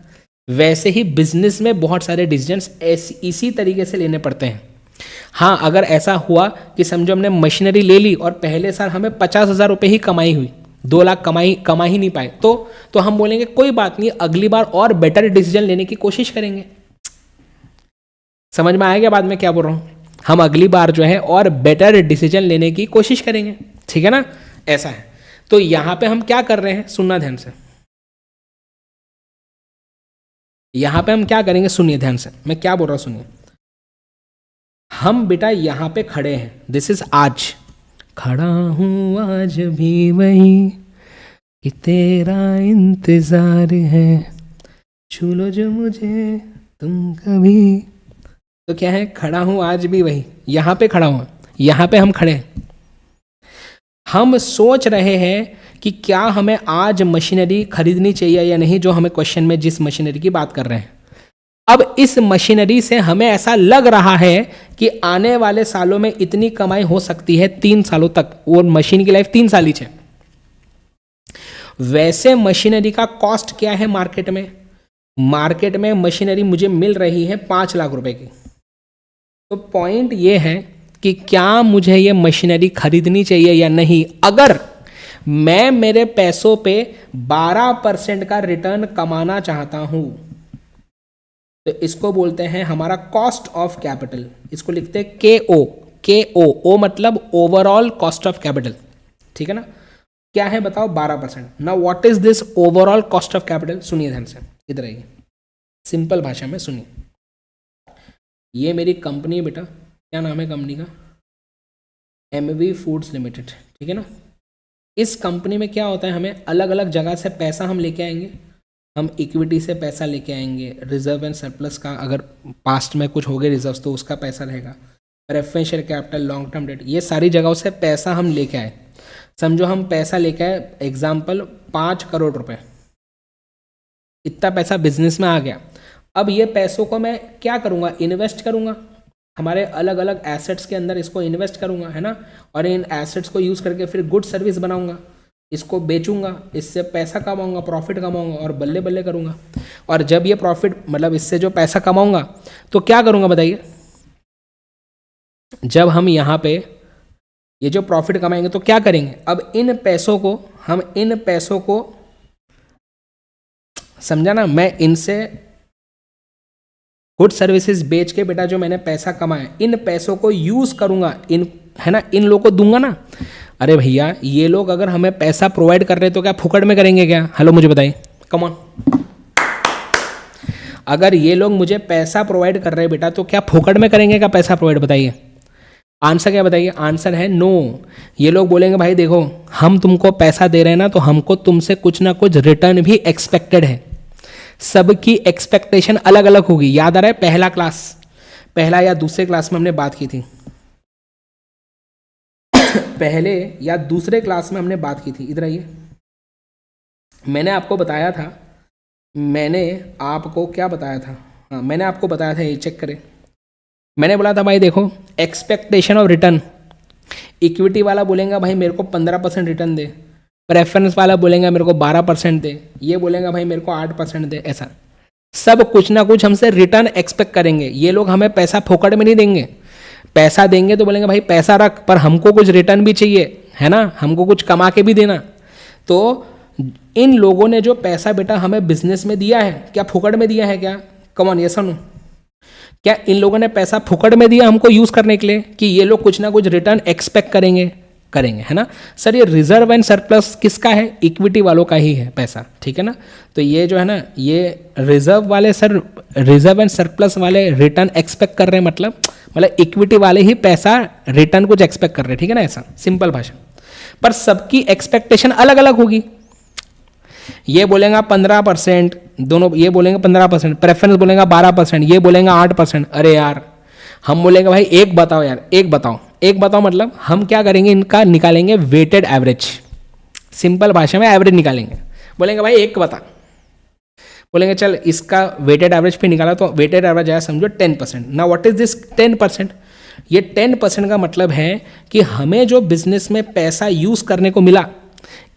वैसे ही बिजनेस में बहुत सारे डिसीजंस इसी तरीके से लेने पड़ते हैं। हाँ, अगर ऐसा हुआ कि समझो हमने मशीनरी ले ली और पहले साल हमें 50,000 रुपये ही कमाई हुई, 2 लाख कमा ही नहीं पाए, तो हम बोलेंगे कोई बात नहीं, अगली बार और बेटर डिसीजन लेने की कोशिश करेंगे। समझ में आएगा बाद में क्या बोल रहा हूँ? हम अगली बार जो है और बेटर डिसीजन लेने की कोशिश करेंगे, ठीक है ना। ऐसा है। तो यहां पे हम क्या कर रहे हैं, सुनना ध्यान से। यहां पे हम क्या करेंगे, सुनिए ध्यान से, मैं क्या बोल रहा हूं सुनिए। हम बेटा यहां पे खड़े हैं, दिस इज आज, खड़ा हूं आज भी वही कि तेरा इंतजार है, छू लो जो मुझे तुम कभी। तो क्या है, खड़ा हूं आज भी वही, यहां पे खड़ा हूं, यहां पे हम खड़े हैं। हम सोच रहे हैं कि क्या हमें आज मशीनरी खरीदनी चाहिए या नहीं, जो हमें क्वेश्चन में जिस मशीनरी की बात कर रहे हैं। अब इस मशीनरी से हमें ऐसा लग रहा है कि आने वाले सालों में इतनी कमाई हो सकती है, 3 सालों तक, वो मशीन की लाइफ 3 साल ही है। वैसे मशीनरी का कॉस्ट क्या है मार्केट में? मार्केट में मशीनरी मुझे मिल रही है 5 लाख रुपए की। तो पॉइंट ये है कि क्या मुझे ये मशीनरी खरीदनी चाहिए या नहीं। अगर मैं मेरे पैसों पे 12% का रिटर्न कमाना चाहता हूं तो इसको बोलते हैं हमारा कॉस्ट ऑफ कैपिटल। इसको लिखते हैं के ओ मतलब ओवरऑल कॉस्ट ऑफ कैपिटल। ठीक है ना? क्या है बताओ? 12%। Now what is this overall cost of capital? सुनिए ध्यान से, इधर आइए, सिंपल भाषा में सुनिए। ये मेरी कंपनी है बेटा, क्या नाम है कंपनी का? MV foods limited. ठीक है ना? इस कंपनी में क्या होता है, हमें अलग अलग जगह से पैसा हम लेके आएंगे। हम इक्विटी से पैसा लेके आएंगे, रिजर्व एंड सरप्लस का अगर पास्ट में कुछ हो गए रिजर्व तो उसका पैसा रहेगा, preference share capital, long term debt, ये सारी जगहों से पैसा हम लेके आए। समझो हम पैसा लेके आए, एग्जाम्पल 5 करोड़ रुपए, इतना पैसा बिजनेस में आ गया। अब ये पैसों को मैं क्या करूँगा? इन्वेस्ट करूँगा, हमारे अलग अलग एसेट्स के अंदर इसको इन्वेस्ट करूँगा, है ना? और इन एसेट्स को यूज़ करके फिर गुड सर्विस बनाऊँगा, इसको बेचूंगा, इससे पैसा कमाऊंगा, प्रॉफिट कमाऊंगा और बल्ले बल्ले करूंगा। और जब ये प्रॉफिट मतलब इससे जो पैसा कमाऊंगा तो क्या करूंगा बताइए? जब हम यहाँ पे ये जो प्रॉफिट कमाएंगे तो क्या करेंगे? अब इन पैसों को समझा ना, मैं इनसे गुड सर्विसेज बेच के बेटा जो मैंने पैसा कमाया, इन पैसों को यूज करूंगा, इन है ना, इन लोगों को दूंगा ना। अरे भैया ये लोग अगर हमें पैसा प्रोवाइड कर रहे हैं तो क्या फुकड़ में करेंगे क्या? हेलो मुझे बताइए, कम ऑन। अगर ये लोग मुझे पैसा प्रोवाइड कर रहे हैं बेटा तो क्या फुकड़ में करेंगे क्या पैसा प्रोवाइड? बताइए आंसर क्या बताइए? आंसर है नो। ये लोग बोलेंगे भाई देखो हम तुमको पैसा दे रहे हैं ना तो हमको तुमसे कुछ ना कुछ रिटर्न भी एक्सपेक्टेड है। सबकी एक्सपेक्टेशन अलग अलग होगी। याद आ रहा है पहला या दूसरे क्लास में हमने बात की थी, पहले या दूसरे क्लास में हमने बात की थी। इधर आइए, मैंने आपको बताया था, मैंने आपको क्या बताया था? हाँ मैंने आपको बताया था, ये चेक करें। मैंने बोला था भाई देखो एक्सपेक्टेशन ऑफ रिटर्न, इक्विटी वाला बोलेगा भाई मेरे को 15% रिटर्न दे, प्रेफरेंस वाला बोलेगा मेरे को 12% दे, ये बोलेगा भाई मेरे को 8% दे। ऐसा सब कुछ ना कुछ हमसे रिटर्न एक्सपेक्ट करेंगे। ये लोग हमें पैसा फोकट में नहीं देंगे, पैसा देंगे तो बोलेंगे भाई पैसा रख पर हमको कुछ रिटर्न भी चाहिए, है ना, हमको कुछ कमा के भी देना। तो इन लोगों ने जो पैसा बेटा हमें बिजनेस में दिया है, क्या फुकड़ में दिया है क्या? कम ऑन, ये सुनो, क्या इन लोगों ने पैसा फुकड़ में दिया हमको यूज करने के लिए कि ये लोग कुछ ना कुछ रिटर्न एक्सपेक्ट करेंगे, है ना? सर ये रिजर्व एंड सरप्लस किसका है? इक्विटी वालों का ही है पैसा, ठीक है ना? तो ये जो है ना, ये रिजर्व वाले सर, रिजर्व एंड सरप्लस वाले रिटर्न एक्सपेक्ट कर रहे हैं, मतलब इक्विटी वाले ही पैसा रिटर्न कुछ एक्सपेक्ट कर रहे हैं, ठीक है ना? ऐसा सिंपल भाषा। पर सबकी एक्सपेक्टेशन अलग अलग होगी। ये बोलेगा 15%, दोनों ये बोलेंगे 15%, प्रेफरेंस बोलेगा 12%, ये बोलेगा 8%। अरे यार हम बोलेंगे भाई एक बताओ यार, एक बताओ मतलब हम क्या करेंगे, इनका निकालेंगे वेटेड एवरेज, सिंपल भाषा में एवरेज निकालेंगे। बोलेंगे भाई एक बता, बोलेंगे चल इसका वेटेड एवरेज पे निकाला तो वेटेड एवरेज आया समझो 10%। ना व्हाट इज दिस 10%? ये 10% का मतलब है कि हमें जो बिजनेस में पैसा यूज करने को मिला,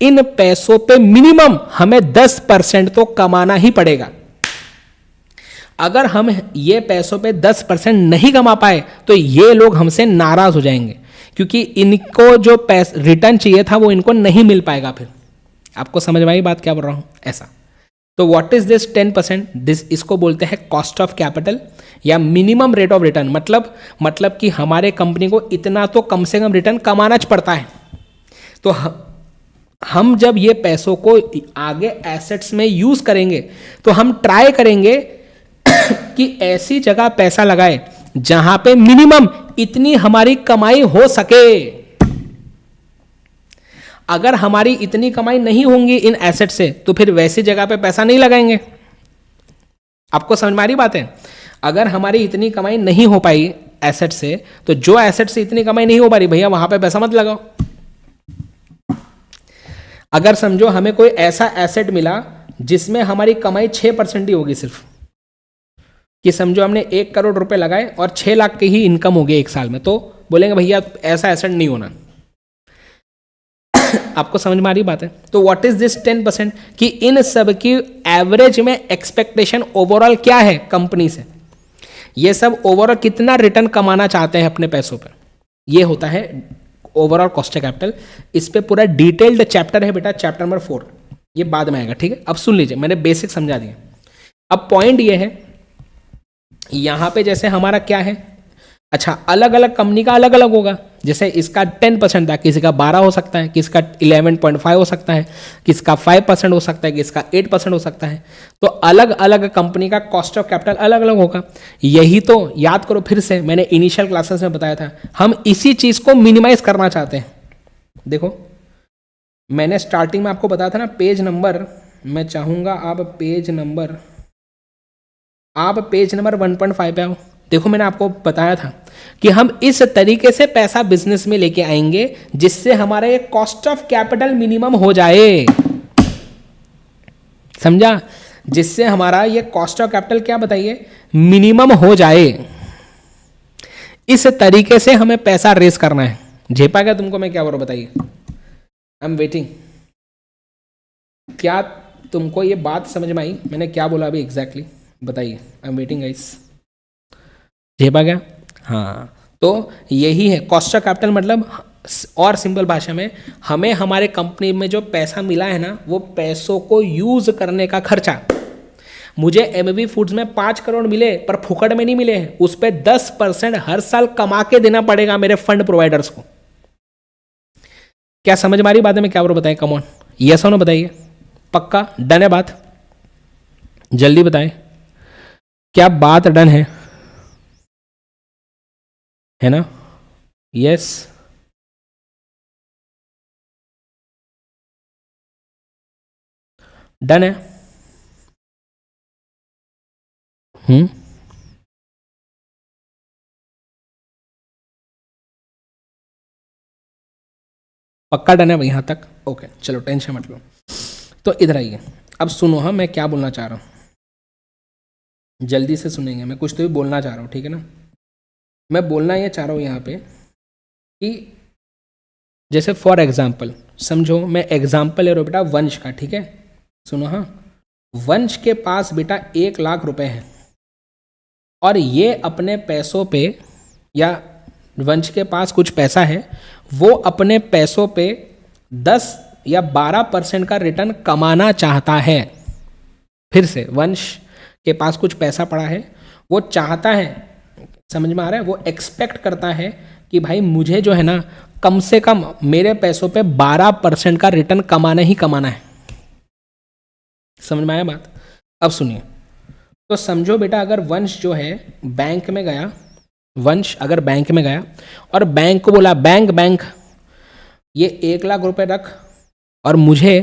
इन पैसों पे मिनिमम हमें 10% तो कमाना ही पड़ेगा। अगर हम ये पैसों पे 10% नहीं कमा पाए तो ये लोग हमसे नाराज हो जाएंगे, क्योंकि इनको जो पैसा रिटर्न चाहिए था वो इनको नहीं मिल पाएगा। फिर आपको समझ में आई बात क्या बोल रहा हूं? ऐसा तो व्हाट इज दिस 10%? दिस इसको बोलते हैं कॉस्ट ऑफ कैपिटल या मिनिमम रेट ऑफ रिटर्न। मतलब कि हमारे कंपनी को इतना तो कम से कम रिटर्न कमाना पड़ता है। तो हम जब ये पैसों को आगे एसेट्स में यूज करेंगे तो हम ट्राई करेंगे कि ऐसी जगह पैसा लगाए जहां पे मिनिमम इतनी हमारी कमाई हो सके। अगर हमारी इतनी कमाई नहीं होंगी इन एसेट से तो फिर वैसी जगह पे पैसा नहीं लगाएंगे। आपको समझ में आ रही बात है? अगर हमारी इतनी कमाई नहीं हो पाई एसेट से तो जो एसेट से इतनी कमाई नहीं हो पा रही भैया वहां पे पैसा मत लगाओ। अगर समझो हमें कोई ऐसा एसेट मिला जिसमें हमारी कमाई 6% ही होगी सिर्फ, कि समझो हमने 1 करोड़ रुपए लगाए और 6 लाख की ही इनकम हो गई एक साल में, तो बोलेंगे भैया ऐसा एसेट नहीं होना। आपको समझ में आ रही बात है? तो व्हाट इज दिस 10% कि इन सब की एवरेज में एक्सपेक्टेशन ओवरऑल क्या है कंपनी से, ये सब ओवरऑल कितना रिटर्न कमाना चाहते हैं अपने पैसों पे, ये होता है ओवरऑल कॉस्ट ऑफ कैपिटल। इस पे पूरा डिटेल्ड चैप्टर है बेटा, चैप्टर नंबर 4, ये बाद में आएगा, ठीक है? अब सुन लीजिए, मैंने बेसिक समझा दिया। अब पॉइंट ये है, यहां पे जैसे हमारा क्या है, अच्छा अलग अलग कंपनी का अलग अलग होगा, जैसे इसका 10% था, किसी का 12 हो सकता है, किसका 11.5 हो सकता है, किसका 5% हो सकता है, किसका 8% हो सकता है। तो अलग अलग कंपनी का कॉस्ट ऑफ कैपिटल अलग अलग होगा। यही तो याद करो फिर से, मैंने इनिशियल क्लासेस में बताया था, हम इसी चीज को मिनिमाइज करना चाहते हैं। देखो मैंने स्टार्टिंग में आपको बताया था ना, पेज नंबर, मैं चाहूंगा आप पेज नंबर 1.5 पे आओ। देखो मैंने आपको बताया था कि हम इस तरीके से पैसा बिजनेस में लेके आएंगे जिससे हमारा ये कॉस्ट ऑफ कैपिटल मिनिमम हो जाए, समझा? जिससे हमारा ये कॉस्ट ऑफ कैपिटल क्या बताइए, मिनिमम हो जाए। इस तरीके से हमें पैसा रेस करना है। झेपा क्या तुमको मैं क्या बोल रहा हूं बताइए? I am waiting. क्या तुमको ये बात समझ में आई मैंने क्या बोला अभी एग्जैक्टली? बताइए, आई एम वेटिंग गाइस। झेपा गया? हाँ, तो यही है कॉस्ट ऑफ कैपिटल। मतलब और सिंपल भाषा में, हमें हमारे कंपनी में जो पैसा मिला है ना, वो पैसों को यूज करने का खर्चा। मुझे एमवी फूड्स में 5 करोड़ मिले पर फुकड़ में नहीं मिले हैं, उस पर 10% हर साल कमा के देना पड़ेगा मेरे फंड प्रोवाइडर्स को। क्या समझ में आ रही बात है मैं क्या बोल रहा हूं? बताएं, कम ऑन, यस और नो बताइए। पक्का डन है बात? जल्दी बताएं, क्या बात डन है ना? यस, डन है। पक्का डन है यहां तक? ओके चलो टेंशन मत लो। तो इधर आइए, अब सुनो, हाँ मैं क्या बोलना चाह रहा हूं, जल्दी से सुनेंगे, मैं कुछ तो भी बोलना चाह रहा हूं, ठीक है ना? मैं बोलना ये चाह रहा हूं यहाँ पे कि जैसे फॉर एग्जाम्पल समझो, मैं एग्जाम्पल ले रहा हूँ बेटा वंश का, ठीक है? सुनो, हाँ, वंश के पास बेटा 1 लाख रुपए हैं और ये अपने पैसों पे, या वंश के पास कुछ पैसा है, वो अपने पैसों पे 10 या 12% का रिटर्न कमाना चाहता है। फिर से, वंश के पास कुछ पैसा पड़ा है, वो चाहता है, समझ में आ रहा है, वो एक्सपेक्ट करता है कि भाई मुझे जो है ना, कम से कम मेरे पैसों पे 12% का रिटर्न कमाना ही कमाना है। समझ में आया बात? अब सुनिए, तो समझो बेटा, अगर वंश जो है बैंक में गया, वंश अगर बैंक में गया और बैंक को बोला, बैंक ये 1 लाख रुपए रख और मुझे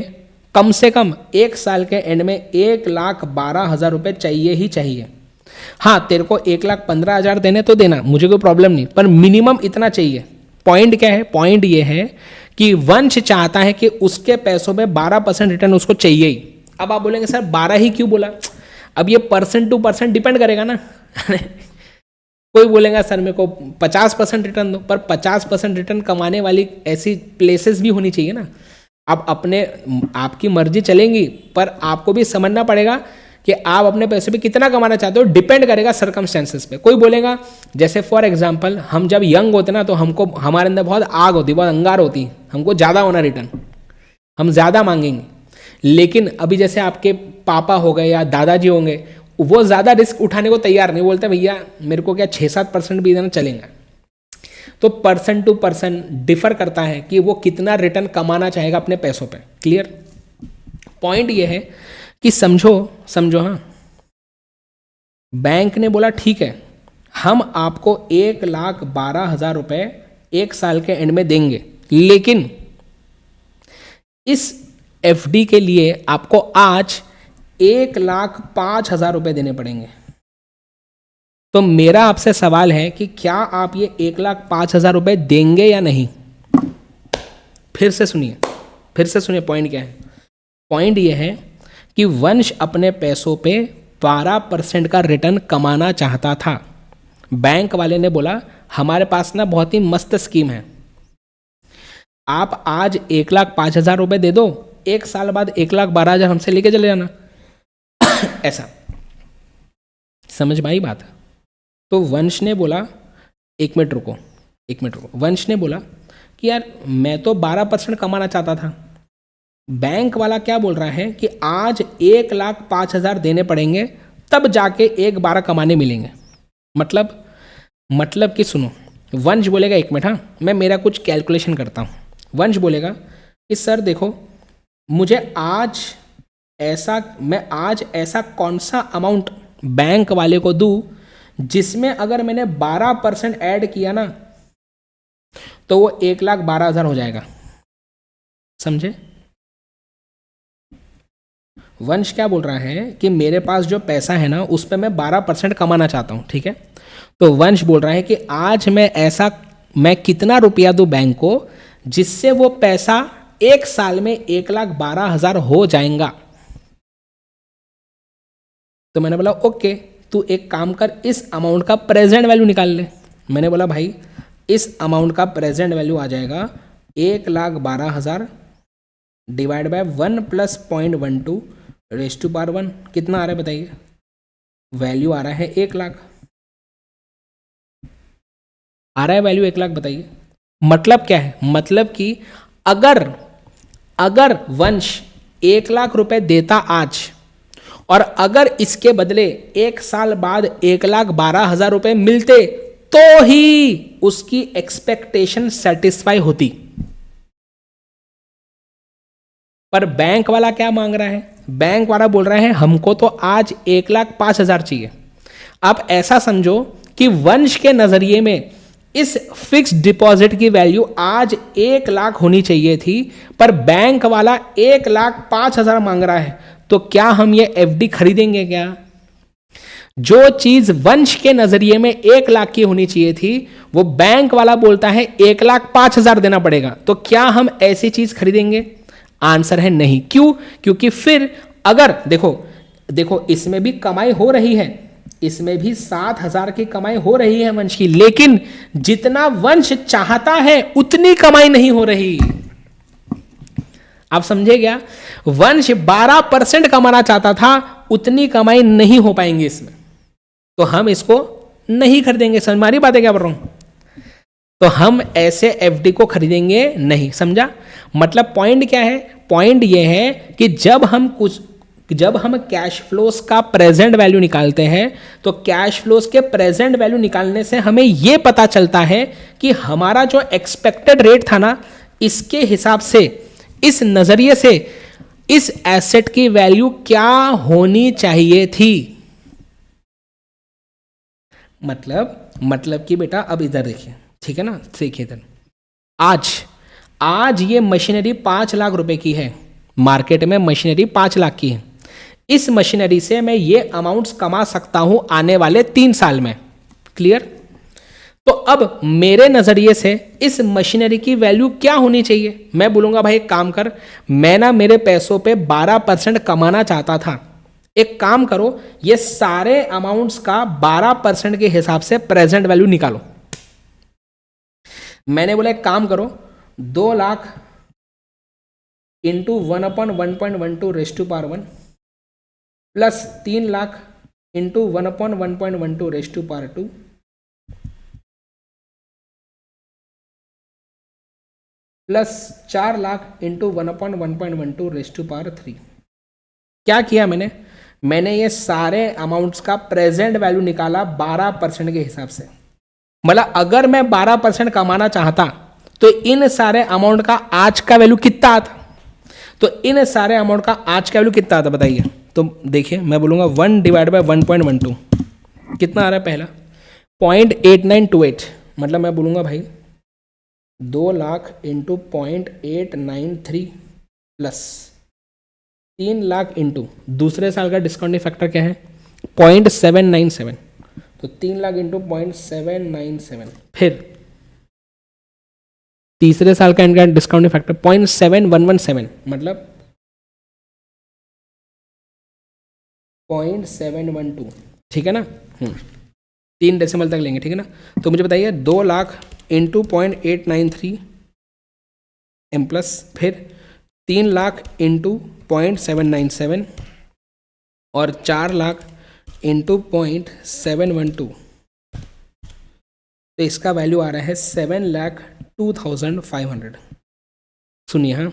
कम से कम 1 साल के एंड में 1,12,000 रुपए चाहिए ही चाहिए। हाँ, तेरे को 1,15,000 देने तो देना, मुझे कोई प्रॉब्लम नहीं, पर मिनिमम इतना चाहिए। पॉइंट क्या है? पॉइंट ये है कि वंश चाहता है कि उसके पैसों में 12% रिटर्न उसको चाहिए ही। अब आप बोलेंगे सर 12 ही क्यों बोला? अब ये परसेंट टू परसेंट डिपेंड करेगा ना। कोई बोलेगा सर मेरे को 50% रिटर्न दो, पर 50% रिटर्न कमाने वाली ऐसी प्लेसेस भी होनी चाहिए ना। आप अपने, आपकी मर्जी चलेंगी, पर आपको भी समझना पड़ेगा कि आप अपने पैसे पे कितना कमाना चाहते हो, डिपेंड करेगा सर्कमस्टेंसेस पे। कोई बोलेगा, जैसे फॉर एग्जांपल हम जब यंग होते ना, तो हमको, हमारे अंदर बहुत आग होती, बहुत अंगार होती, हमको ज़्यादा होना रिटर्न, हम ज़्यादा मांगेंगे। लेकिन अभी जैसे आपके पापा हो गए या दादाजी होंगे, वो ज़्यादा रिस्क उठाने को तैयार नहीं, बोलते भैया मेरे को क्या 6-7% भी देना चलेगा। तो पर्सन टू पर्सन डिफर करता है कि वो कितना रिटर्न कमाना चाहेगा अपने पैसों पे। क्लियर? पॉइंट ये है कि समझो हाँ, बैंक ने बोला ठीक है, हम आपको 1,12,000 रुपए 1 साल के एंड में देंगे, लेकिन इस एफडी के लिए आपको आज 1,05,000 रुपए देने पड़ेंगे। तो मेरा आपसे सवाल है कि क्या आप ये 1,05,000 रुपए देंगे या नहीं? फिर से सुनिए पॉइंट क्या है। पॉइंट ये है कि वंश अपने पैसों पे 12% का रिटर्न कमाना चाहता था। बैंक वाले ने बोला हमारे पास ना बहुत ही मस्त स्कीम है, आप आज 1,05,000 रुपये दे दो, 1 साल बाद 1,12,000 हमसे लेके चले जाना। ऐसा समझ में आई बात? तो वंश ने बोला, एक मिनट रुको, वंश ने बोला कि यार मैं तो 12% कमाना चाहता था, बैंक वाला क्या बोल रहा है कि आज 1,05,000 देने पड़ेंगे तब जाके 1,12 कमाने मिलेंगे। मतलब कि सुनो, वंश बोलेगा, एक मिनट, हाँ मैं मेरा कुछ कैलकुलेशन करता हूँ। वंश बोलेगा कि सर देखो, मैं आज ऐसा कौन सा अमाउंट बैंक वाले को दूँ जिसमें अगर मैंने 12% ऐड किया ना तो वो 1,12,000 हो जाएगा। समझे? वंश क्या बोल रहा है कि मेरे पास जो पैसा है ना उस पर मैं 12% कमाना चाहता हूँ, ठीक है। तो वंश बोल रहा है कि आज मैं कितना रुपया दूँ बैंक को जिससे वो पैसा 1 साल में 1,12,000 हो जाएगा। तो मैंने बोला ओके, तू एक काम कर, इस अमाउंट का प्रेजेंट वैल्यू निकाल ले। मैंने बोला भाई इस अमाउंट का प्रेजेंट वैल्यू आ जाएगा 1,12,000 divide by 1 + 0.12 raise to power 1। कितना आ रहा है बताइए? वैल्यू आ रहा है 1,00,000। आ रहा है वैल्यू 1,00,000, बताइए। मतलब क्या है? मतलब कि अगर वंश 1,00,000 रुपए देता आज और अगर इसके बदले 1 साल बाद 1,12,000 रुपए मिलते तो ही उसकी एक्सपेक्टेशन सेटिस्फाई होती। पर बैंक वाला क्या मांग रहा है? बैंक वाला बोल रहा है हमको तो आज 1,05,000 चाहिए। आप ऐसा समझो कि वंश के नजरिए में इस फिक्स डिपॉजिट की वैल्यू आज 1,00,000 होनी चाहिए थी, पर बैंक वाला 1,05,000 मांग रहा है। तो क्या हम ये एफडी खरीदेंगे क्या? जो चीज वंश के नजरिए में 1,00,000 की होनी चाहिए थी वो बैंक वाला बोलता है 1,05,000 देना पड़ेगा। तो क्या हम ऐसी चीज खरीदेंगे? आंसर है नहीं। क्यों? क्योंकि फिर अगर देखो इसमें भी कमाई हो रही है, इसमें भी 7,000 की कमाई हो रही है वंश की, लेकिन जितना वंश चाहता है उतनी कमाई नहीं हो रही। आप समझे क्या? वंश 12% कमाना चाहता था, उतनी कमाई नहीं हो पाएंगे इसमें, तो हम इसको नहीं खरीदेंगे। समझ मारी बातें क्या बोल रहा हूं? तो हम ऐसे एफडी को खरीदेंगे नहीं। समझा? मतलब पॉइंट क्या है? पॉइंट यह है कि जब हम कैश फ्लोस का प्रेजेंट वैल्यू निकालते हैं तो कैश फ्लोस के प्रेजेंट वैल्यू निकालने से हमें यह पता चलता है कि हमारा जो एक्सपेक्टेड रेट था ना, इसके हिसाब से, इस नजरिए से इस एसेट की वैल्यू क्या होनी चाहिए थी। मतलब कि बेटा अब इधर देखिए, ठीक है ना, देखिए इधर, आज ये मशीनरी 5,00,000 रुपए की है, मार्केट में मशीनरी 5,00,000 की है। इस मशीनरी से मैं ये अमाउंट्स कमा सकता हूं आने वाले 3 साल में। क्लियर? तो अब मेरे नजरिए से इस मशीनरी की वैल्यू क्या होनी चाहिए? मैं बोलूंगा भाई एक काम कर, मैं ना मेरे पैसों पे 12% कमाना चाहता था, एक काम करो ये सारे अमाउंट्स का 12% के हिसाब से प्रेजेंट वैल्यू निकालो। मैंने बोला एक काम करो, 2,00,000 into 1/1.12 raise to power 1 plus 3,00,000 into 1/1.12 raise to power 2 plus 4,00,000 into 1/1.12 raise to power 3। क्या किया मैंने ये सारे अमाउंट्स का प्रेजेंट वैल्यू निकाला 12% के हिसाब से। मतलब अगर मैं 12% कमाना चाहता तो इन सारे अमाउंट का आज का वैल्यू कितना आता? तो इन सारे अमाउंट का आज का वैल्यू कितना आता बताइए? तो देखिए मैं बोलूँगा 1 डिवाइड बाय 1.12 कितना आ रहा है? पहला 0.8928, मतलब मैं बोलूँगा भाई 2,00,000 इंटू 0.893 प्लस 3,00,000 इंटू दूसरे साल का डिस्काउंटिंग फैक्टर क्या है? 0.797, तो 3,00,000 इंटू 0.797, फिर तीसरे साल का इनका डिस्काउंटिंग फैक्टर 0.7117, मतलब 0.712, ठीक है ना। 3 डेसिमल तक लेंगे, ठीक है ना। तो मुझे बताइए 2,00,000 इंटू 0.893 एम प्लस, फिर 3 लाख इंटू 0.797 और 4 लाख इंटू 0.712, तो इसका वैल्यू आ रहा है 7,02,500। सुनिए हाँ,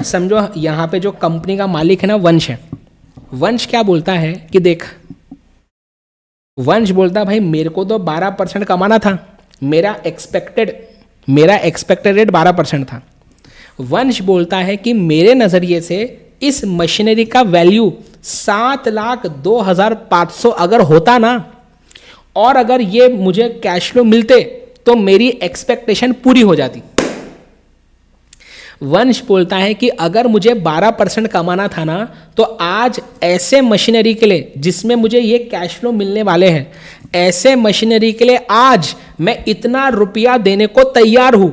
समझो यहाँ पे जो कंपनी का मालिक है ना वंश है, वंश क्या बोलता है कि देख, वंश बोलता है भाई मेरे को तो 12% कमाना था, मेरा एक्सपेक्टेड रेट 12% था। वंश बोलता है कि मेरे नज़रिए से इस मशीनरी का वैल्यू 7,02,500 अगर होता ना, और अगर ये मुझे कैश फ्लो मिलते तो मेरी एक्सपेक्टेशन पूरी हो जाती। वंश बोलता है कि अगर मुझे 12% कमाना था ना, तो आज ऐसे मशीनरी के लिए जिसमें मुझे ये कैश फ्लो मिलने वाले हैं, ऐसे मशीनरी के लिए आज मैं इतना रुपया देने को तैयार हूं,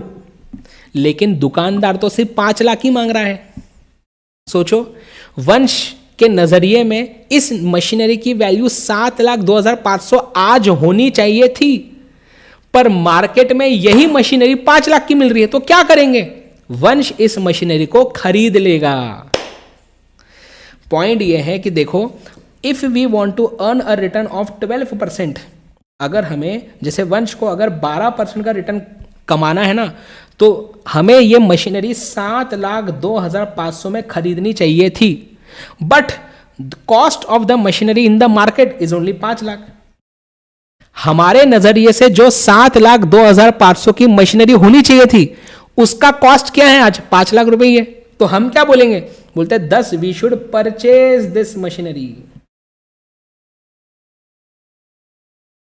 लेकिन दुकानदार तो सिर्फ 5 लाख ही मांग रहा है। सोचो, वंश के नजरिए में इस मशीनरी की वैल्यू 7,02,500 आज होनी चाहिए थी, पर मार्केट में यही मशीनरी 5 लाख की मिल रही है, तो क्या करेंगे? वंश इस मशीनरी को खरीद लेगा। पॉइंट यह है कि देखो, if we want to earn a return of 12%, अगर हमें जैसे वंश को अगर 12% का रिटर्न कमाना है ना, तो हमें यह मशीनरी 7,02,500 में खरीदनी चाहिए थी, but cost of the machinery in the market is only 5 lakh. हमारे नजरिए से जो 7,02,500 की मशीनरी होनी चाहिए थी, उसका कॉस्ट क्या है आज? 5 लाख रुपए ही है। तो हम क्या बोलेंगे? बोलते हैं 10 we should purchase this machinery.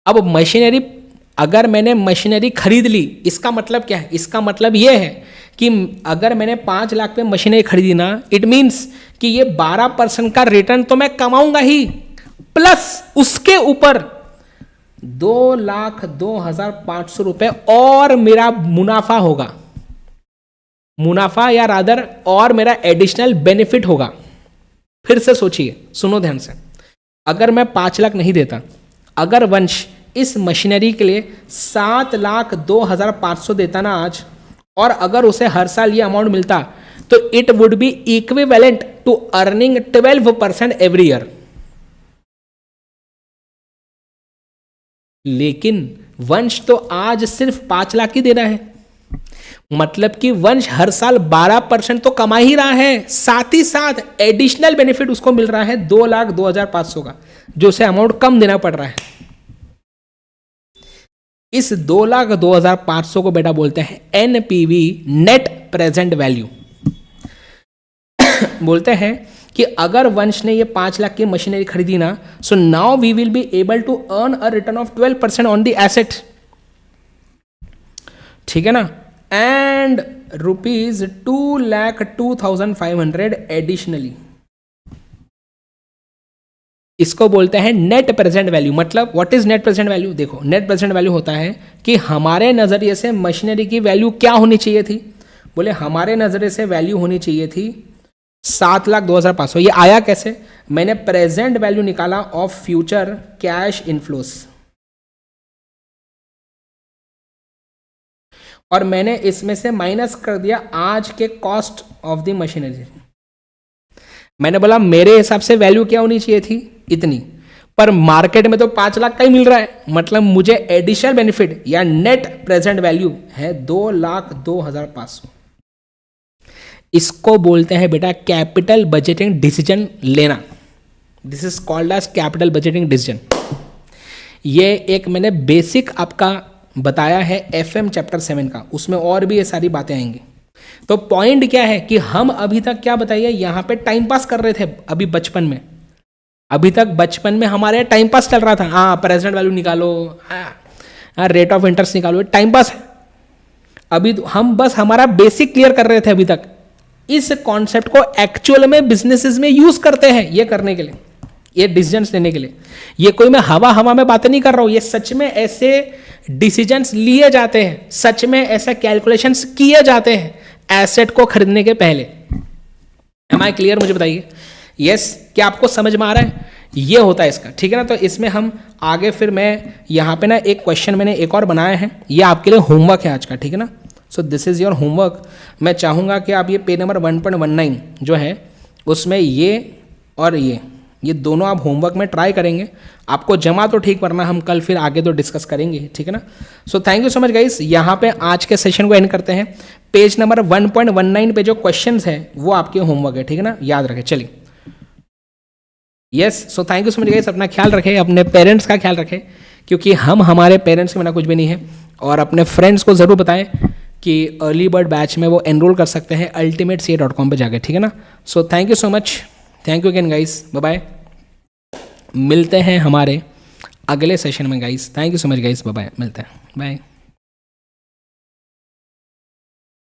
अब मशीनरी, अगर मैंने मशीनरी खरीद ली, इसका मतलब क्या है? इसका मतलब यह है कि अगर मैंने 5 लाख पे मशीनरी खरीदी ना, इट मीन्स कि ये 12% का रिटर्न तो मैं कमाऊंगा ही, प्लस उसके ऊपर 2,02,500 रुपए और मेरा मुनाफा होगा, मुनाफा या रादर और मेरा एडिशनल बेनिफिट होगा। फिर से सोचिए, सुनो ध्यान से, अगर मैं 5 लाख नहीं देता, अगर वंश इस मशीनरी के लिए 7,02,500 देता ना आज, और अगर उसे हर साल ये अमाउंट मिलता, तो it would be equivalent to earning 12% every year. लेकिन वंश तो आज सिर्फ 5 लाख ही दे रहा है, मतलब कि वंश हर साल 12% तो कमा ही रहा है, साथ ही साथ एडिशनल बेनिफिट उसको मिल रहा है 2,02,500 का, जो उसे अमाउंट कम देना पड़ रहा है। इस 2,02,500 को बेटा बोलते हैं एनपीवी, नेट प्रेजेंट वैल्यू। बोलते हैं कि अगर वंश ने ये 5 लाख की मशीनरी खरीदी ना, so now we will be able to earn a return of 12% on the asset, ठीक है ना, एंड ₹2,02,500 एडिशनली। इसको बोलते हैं नेट प्रेजेंट वैल्यू। मतलब what is net present value? देखो, नेट प्रेजेंट वैल्यू होता है कि हमारे नजरिए से मशीनरी की वैल्यू क्या होनी चाहिए थी। बोले हमारे नजरिए से वैल्यू होनी चाहिए थी 7,02,500। ये आया कैसे? मैंने प्रेजेंट वैल्यू निकाला ऑफ फ्यूचर कैश इनफ्लोस, और मैंने इसमें से माइनस कर दिया आज के कॉस्ट ऑफ द मशीनरी। मैंने बोला मेरे हिसाब से वैल्यू क्या होनी चाहिए थी? इतनी, पर मार्केट में तो 5 लाख का ही मिल रहा है, मतलब मुझे एडिशनल बेनिफिट या नेट प्रेजेंट वैल्यू है 2,02,500। इसको बोलते हैं बेटा कैपिटल बजटिंग डिसीजन लेना। This is called as capital budgeting decision. ये एक मैंने बेसिक आपका बताया है FM चैप्टर 7 का, उसमें और भी ये सारी बातें आएंगी। तो पॉइंट क्या है कि हम अभी तक क्या बताइए, यहाँ पे टाइम पास कर रहे थे। अभी बचपन में, अभी तक बचपन में हमारे टाइम पास चल रहा था। हाँ, प्रेजेंट वैल्यू निकालो, रेट ऑफ इंटरेस्ट निकालो, टाइम पास है। अभी हम बस हमारा बेसिक क्लियर कर रहे थे अभी तक। इस कॉन्सेप्ट को एक्चुअल में बिजनेसेस में यूज करते हैं ये करने के लिए, ये डिसीजंस लेने के लिए। ये कोई मैं हवा में बातें नहीं कर रहा हूं, ये सच में ऐसे डिसीजंस लिए जाते हैं, सच में ऐसे कैलकुलेशंस किए जाते हैं एसेट को खरीदने के पहले। Am I clear? मुझे बताइए। यस, क्या आपको समझ में आ रहा है? ये होता है इसका, ठीक है ना। तो इसमें हम आगे, फिर मैं यहाँ पे ना एक क्वेश्चन मैंने एक और बनाया है, ये आपके लिए होमवर्क है आज का, ठीक है ना। So this is your homework. मैं चाहूँगा कि आप ये पेज नंबर 1.19 जो है उसमें ये और ये दोनों आप होमवर्क में ट्राई करेंगे। आपको जमा तो ठीक, वरना हम कल फिर आगे तो डिस्कस करेंगे, ठीक है ना। So thank you so much guys. यहाँ पे आज के सेशन को एंड करते हैं। पेज नंबर 1.19 पे जो क्वेश्चंस हैं वो आपके होमवर्क है, ठीक है ना, याद रखें। चलिए, yes, so thank you so much guys. अपना ख्याल रखें, अपने पेरेंट्स का ख्याल रखें, क्योंकि हम हमारे पेरेंट्स के बिना कुछ भी नहीं है। और अपने फ्रेंड्स को ज़रूर बताएं कि अर्ली बर्ड बैच में वो एनरोल कर सकते हैं ultimatecA.com पे जाके, ठीक है ना। So thank you so much, thank you again guys, bye bye. मिलते हैं हमारे अगले सेशन में guys. Thank you so much guys, bye bye, मिलते हैं, बाय।